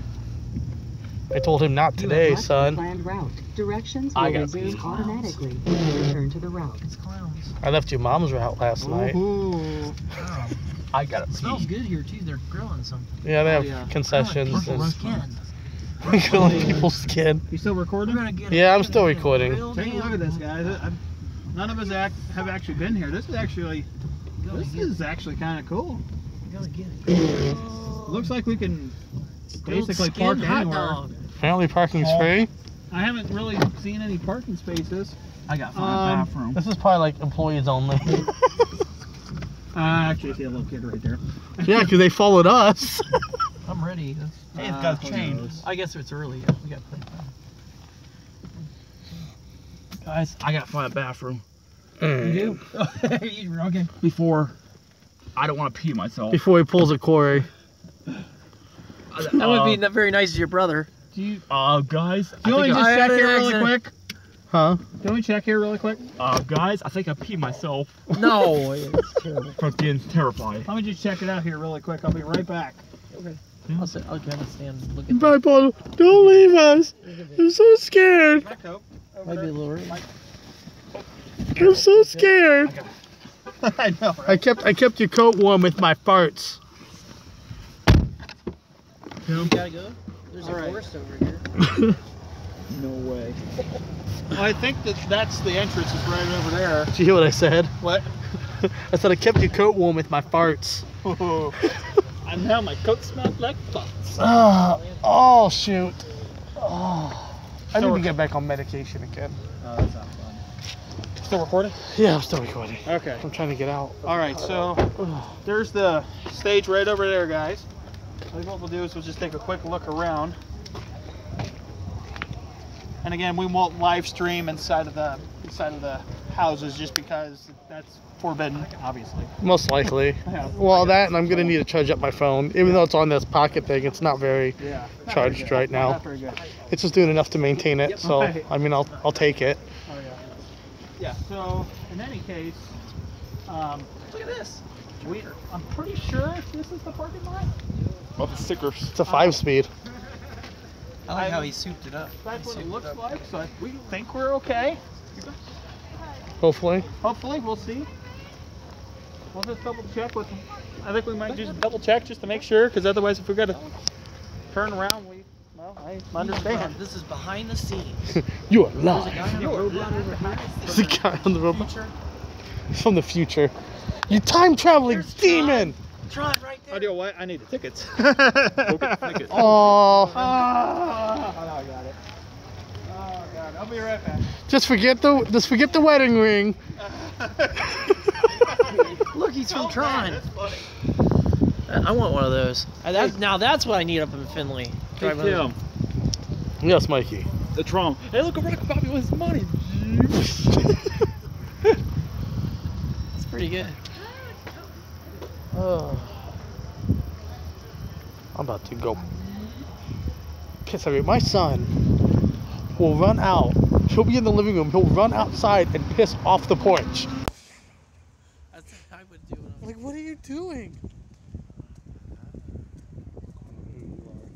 I told him not today, son. Planned route. Directions I will gotta resume pee. automatically when you return to the route. It's clowns. I left your mom's route last night. Ooh. Wow. I gotta It smells pee. good here too. They're grilling something. Yeah, they Oh, have yeah. concessions Purple and skin. killing people's skin. You still We're recording? gonna get. Yeah, I'm still recording. Take a look at this, guys. None of us have actually been here. This is actually kind of cool. You gotta get it. Looks like we can Grilled basically skin park hot anywhere. dog. Apparently parking's free. I haven't really seen any parking spaces. I gotta find a bathroom. This is probably like employees only. I actually see a little kid right there. Yeah, because they followed us. I'm ready. Hey, it's got who chained. knows? I guess it's early. Yeah, we got plenty of time. Guys, I gotta find a bathroom. You do? Okay. Before, I don't want to pee myself. Before he pulls a Corey. That would be not very nice of your brother. Do you Guys, want me to just I had check an here really accident. quick? Huh? Can we check here really quick? guys, I think I peed myself No, it's terrible. from getting terrified. Let me just check it out here really quick. I'll be right back. I'll sit. I'll kind of stand. Look at. Bye, Paul. Don't leave us. I'm so scared. My coat. Might be a little early. I'm so scared. I know. I kept your coat warm with my farts. You gotta go. There's All right. a forest over here. No way. I think that's the entrance is right over there. Did you hear what I said? What? I said I kept your coat warm with my farts. And now my coat smells like farts. Oh shoot. Oh. I need to get back on medication again. Oh, that's not fun. Still recording? Yeah, I'm still recording. Okay. I'm trying to get out. All right, so there's the stage right over there, guys. I think what we'll do is we'll just take a quick look around. And again, we won't live stream inside of the houses just because that's forbidden, obviously. Most likely. Yeah. Well, that and I'm gonna need to charge up my phone. Even though it's on this pocket thing, it's not very Yeah. not charged very good. right now. Not very good. It's just doing enough to maintain it. So Right. I mean, I'll take it. Oh yeah. Yeah. So in any case, Look at this. I'm pretty sure this is the parking lot. Oh, the stickers. It's a 5-speed. I like how he souped it up. That's what it looks like. So we think we're okay. Hopefully. Hopefully, we'll see. We'll just double check with them. I think we might just double check just to make sure, because otherwise, if we got to turn around, I understand. This is behind the scenes. You are There's a live. guy on the robot over here. There's a guy on the robot Future. from the future. You time traveling There's demon. Tron right there. I do what? I need the tickets. Go get the tickets. Oh, Oh, I got it. Oh God, I'll be right back. just forget the wedding ring. Look, he's from Oh, Tron. man, that's funny. I want one of those. Now that's what I need up in Finley. Hey, Tim, Yes, Mikey. the Trump. Hey, look, Barack Bobby with his money. It's pretty good. Oh. I'm about to go piss everywhere. My son will run out. He'll be in the living room. He'll run outside and piss off the porch. That's what I would do. Like, what are you doing?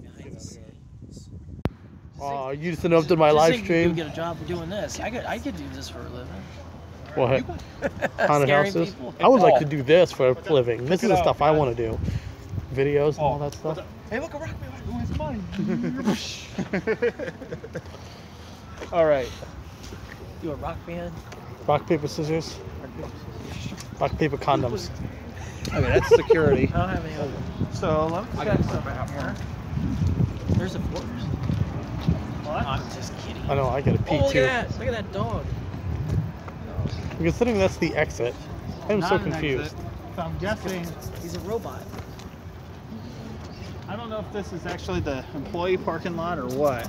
Behind the scenes. Oh, you just interrupted my live You stream. get a job for doing this. I could do this for a living. What? Haunted Scaring houses? people. I would like to do this for a living. This is the it out, stuff I want to do. Videos and all that stuff. Hey, look, Barack Bobby with his money. All right. You a rock band? Rock, paper, scissors. Rock, paper, condoms. Okay, that's security. I don't have any other. So let me check something out here. There's a force. What? I'm just kidding. I know, I gotta pee Oh, look too. at that! Look at that dog. Considering that's the exit, I'm so Not an confused. exit. So I'm guessing. He's a robot. I don't know if this is actually the employee parking lot or what.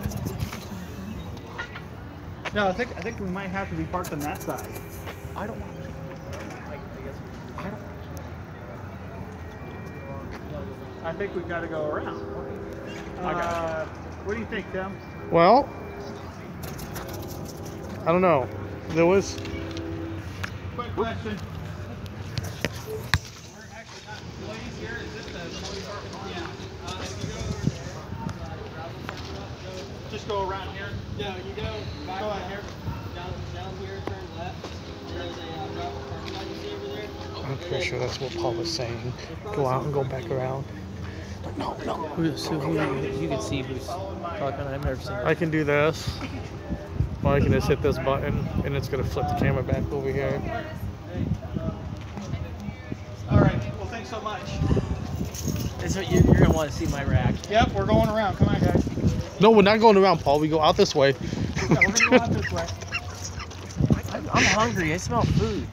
No, I think we might have to be parked on that side. I don't want I think we've got to go around. What do you think, Tim? Well, I don't know. There was. Quick question. We're actually not employees here. Is this the employee parking lot? Yeah. If you go, just go around here. No, you go back Go ahead here. down here, turn left. There's a gravel parking lot you see over there. I'm pretty sure that's what Paul was saying. Go out and go back around. No. So you can see who's talking. I've never seen. I can do this. Or I can just hit this button and it's gonna flip the camera back over here. All right. Well, thanks so much. It's what you're gonna want to see my rack. Yep, we're going around. Come on, guys. No, we're not going around, Paul. We go out this way. Yeah, we're gonna go out this way. I'm hungry. I smell food.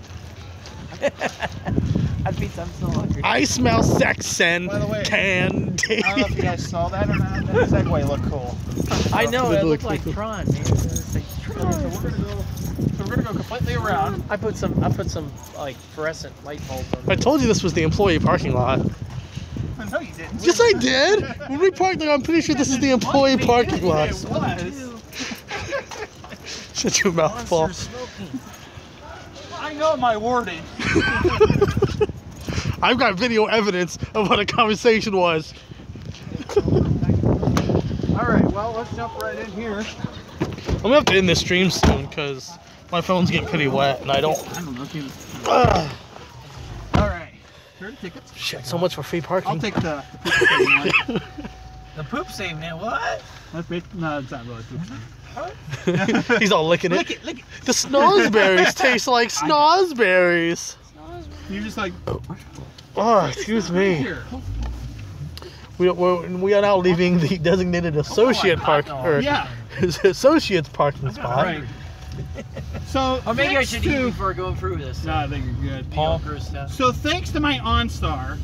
I'm so hungry. I smell sex and By the way, candy. I don't know if you guys saw that or not. That Segway looked cool. I know It it looks looked like cool. Tron. Man. It's like Tron. So we're gonna go completely around. I put some like fluorescent light bulbs on. I told you this was the employee parking lot. No, you didn't. Yes, I did. When we parked there, I'm pretty sure this is the employee parking lot. It was. Shut your mouth, Paul. Monster smoking. I know my wording. I've got video evidence of what a conversation was. All right. Well, let's jump right in here. I'm gonna have to end this stream soon because my phone's getting pretty wet and I don't. I don't know if you. Ugh. All right. Here are the tickets. Shit, so much for free parking. I'll take the. The poop save man. What? No, it's not really poop. He's all licking it. Lick it, lick it. The snozberries taste like snozberries. You're just like. Oh, excuse me. Here. We are now leaving the designated associate park or Yeah. associate's parking spot. Right. So. Or maybe I thanks should to- eat before going through this. No, I think you're good. Paul. Stuff. So thanks to my OnStar,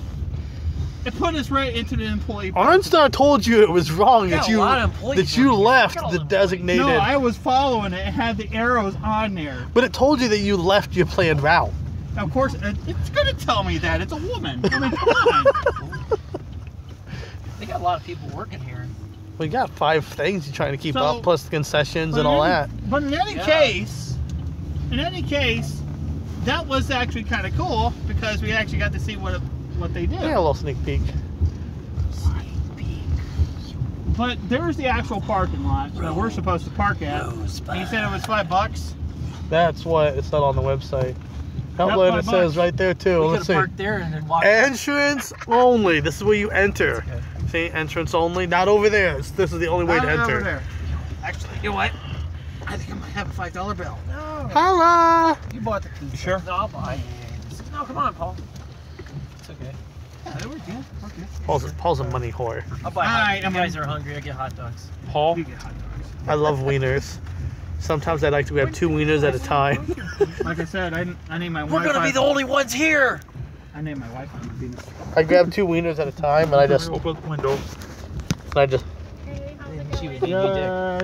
it put us right into the employee parking. OnStar told you it was wrong Got that a you lot of employees that you working here. left Look at all the the employees. designated. No, I was following it. It had the arrows on there. But it told you that you left your planned route. Of course, it's gonna tell me that. It's a woman. I mean, come on. They got a lot of people working here. We got 5 things you're trying to keep So- up, plus the concessions But and all that. But in any Yeah. case, that was actually kind of cool because we actually got to see what they did. Yeah, a little sneak peek. But there's the actual parking lot that we're supposed to park at. And you said it was $5. That's what it said on the website. Outlet it $5. says right there too. We Let's could see. have parked there and then walked. Entrance only. This is where you enter. Okay. See, entrance only. Not over there. This is the only way to Over enter. there. Actually, you know what? I think I might have a $5 bill. No. Holla! You bought the key. sure? No, I'll buy it. No, come on, Paul. It's okay. Yeah, they were good. Okay. Paul's a money whore. I'll buy hot Alright, dogs. I'm You guys on- are hungry. I get hot dogs. Paul, You get hot dogs. I love wieners. Sometimes I like to grab 2 wieners at a time. Like I said, I need my We're Wi-Fi. gonna be the only ones here. I need my Wi-Fi on Venus. I grab 2 wieners at a time and I just open the window. Hey, how's it She going? would eat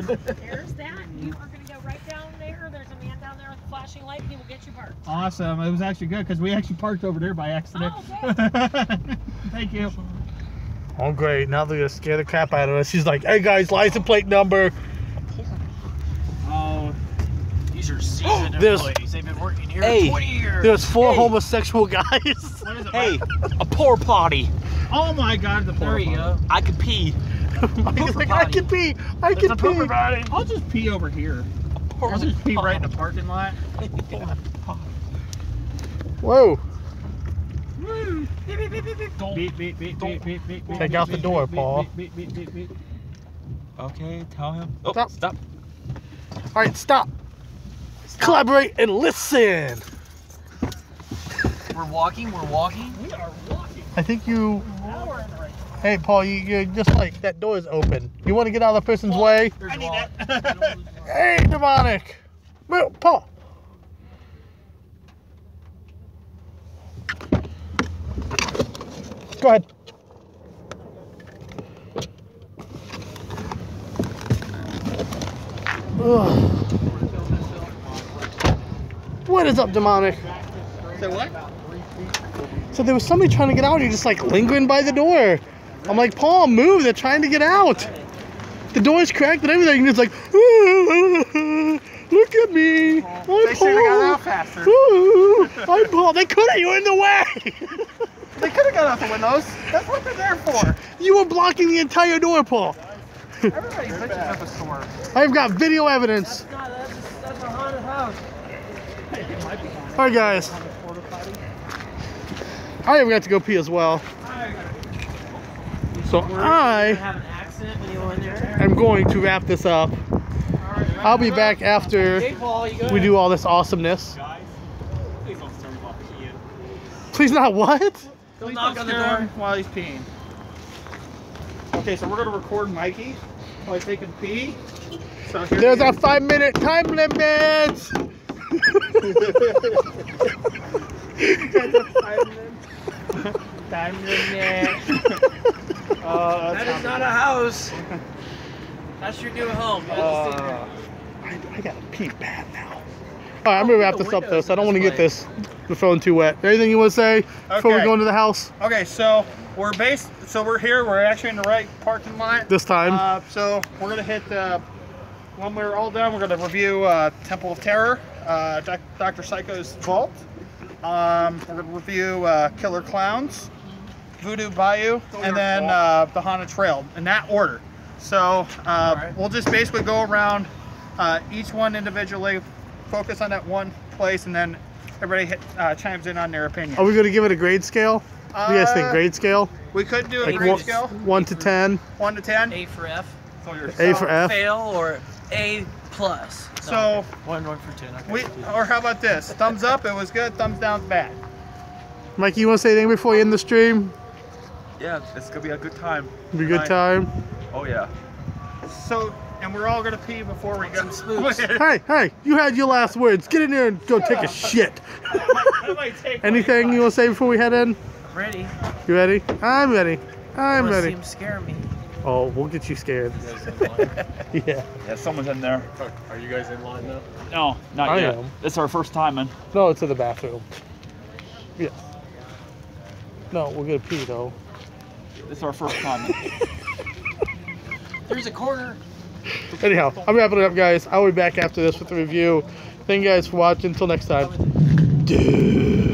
me dick. There's that. You are going to go right down there. There's a man down there with a flashing light. He will get you parked. Awesome. It was actually good because we actually parked over there by accident. Oh, Thank you. Oh great, now they're gonna scare the crap out of us. She's like, hey guys, license plate number. Oh, These are seasoned There's- employees. They've been working here Hey. 20 years. There's 4 Hey. homosexual guys. what is it? Hey, a poor potty. Oh my God, the There you go. I could pee. He's like, I can pee. I It's can a pooper pee. body. I'll just pee over here. I'll just pee right in the parking lot. Whoa. Beep, beep, beep, beep, beep, beep, beep, beep, Take out the beep, door, beep, Paul. beep, beep, beep, beep, beep. Okay, tell him. Oh, Stop. stop. All right, stop. Collaborate and listen. We're walking. We're walking. We are walking. I think you. Now we're in the right. Hey, Paul, you're just like that door is open. You want to get out of the person's way? There's I need wall. that. Hey, demonic. Well, Paul. Go ahead. Ugh. What is up, demonic? So what? So there was somebody trying to get out. You're just like lingering by the door. I'm like, Paul, move. They're trying to get out. The door's cracked and everything. And it's like, look at me. I'm They should have got out Paul. faster. I'm Paul. They could have. You were in the way. They could have got out the windows. That's what they're there for. You were blocking the entire door, Paul. Everybody bitches at the store. I've got video evidence. That's a haunted house. All right, guys. I have got to go pee as well. So I Have an accident when you go in there. am going to wrap this up. I'll be back after Hey, Paul, you go we do all this awesomeness. Guys, please don't start off Ian. Please not what? Don't knock on the door. While he's peeing. Okay, so we're gonna record Mikey while he's taking a pee. So here There's he a is. 5-minute time limit. Time limit. That is not a house. That's your new home. You have to stay there. I gotta pee bad now. All right, I'm gonna wrap this up though, so I don't want to get the phone too wet. Anything you want to say before we Okay. go into the house Okay, so we're here. We're actually in the right parking lot. this time? So we're gonna hit when we're all done. We're gonna review Temple of Terror, Dr. Psycho's Vault. We're gonna review Killer Clowns, Voodoo Bayou, and then the Haunted Trail in that order. So we'll just basically go around each one individually, focus on that one place, and then everybody chimes in on their opinion. Are we gonna give it a grade scale? What do you guys think? Grade scale? We could do a Like grade scale, 1 to 10. 1 to 10. A for F. A for F. Fail or A plus. So One for 10. Okay. or how about this? Thumbs up, it was good. Thumbs down, bad. Mikey, you want to say anything before you end the stream? Yeah, it's gonna be a good time. Be a good time. Oh yeah. So, and we're all gonna pee before we go. Hey, you had your last words. Get in there and go take a shit. Anything you want to say before we head in? Ready. You ready? I'm ready. I'm Wanna see ready. him scare me. Oh, we'll get you scared. Yeah. Yeah, someone's in there. Are you guys in line now? No, not I yet. am. It's our first time in. No, it's in the bathroom. Yes. No, we're gonna pee though. It's our first time in. There's a corner. Anyhow, I'm wrapping it up, guys. I'll be back after this with the review. Thank you guys for watching. Until next time. Dude.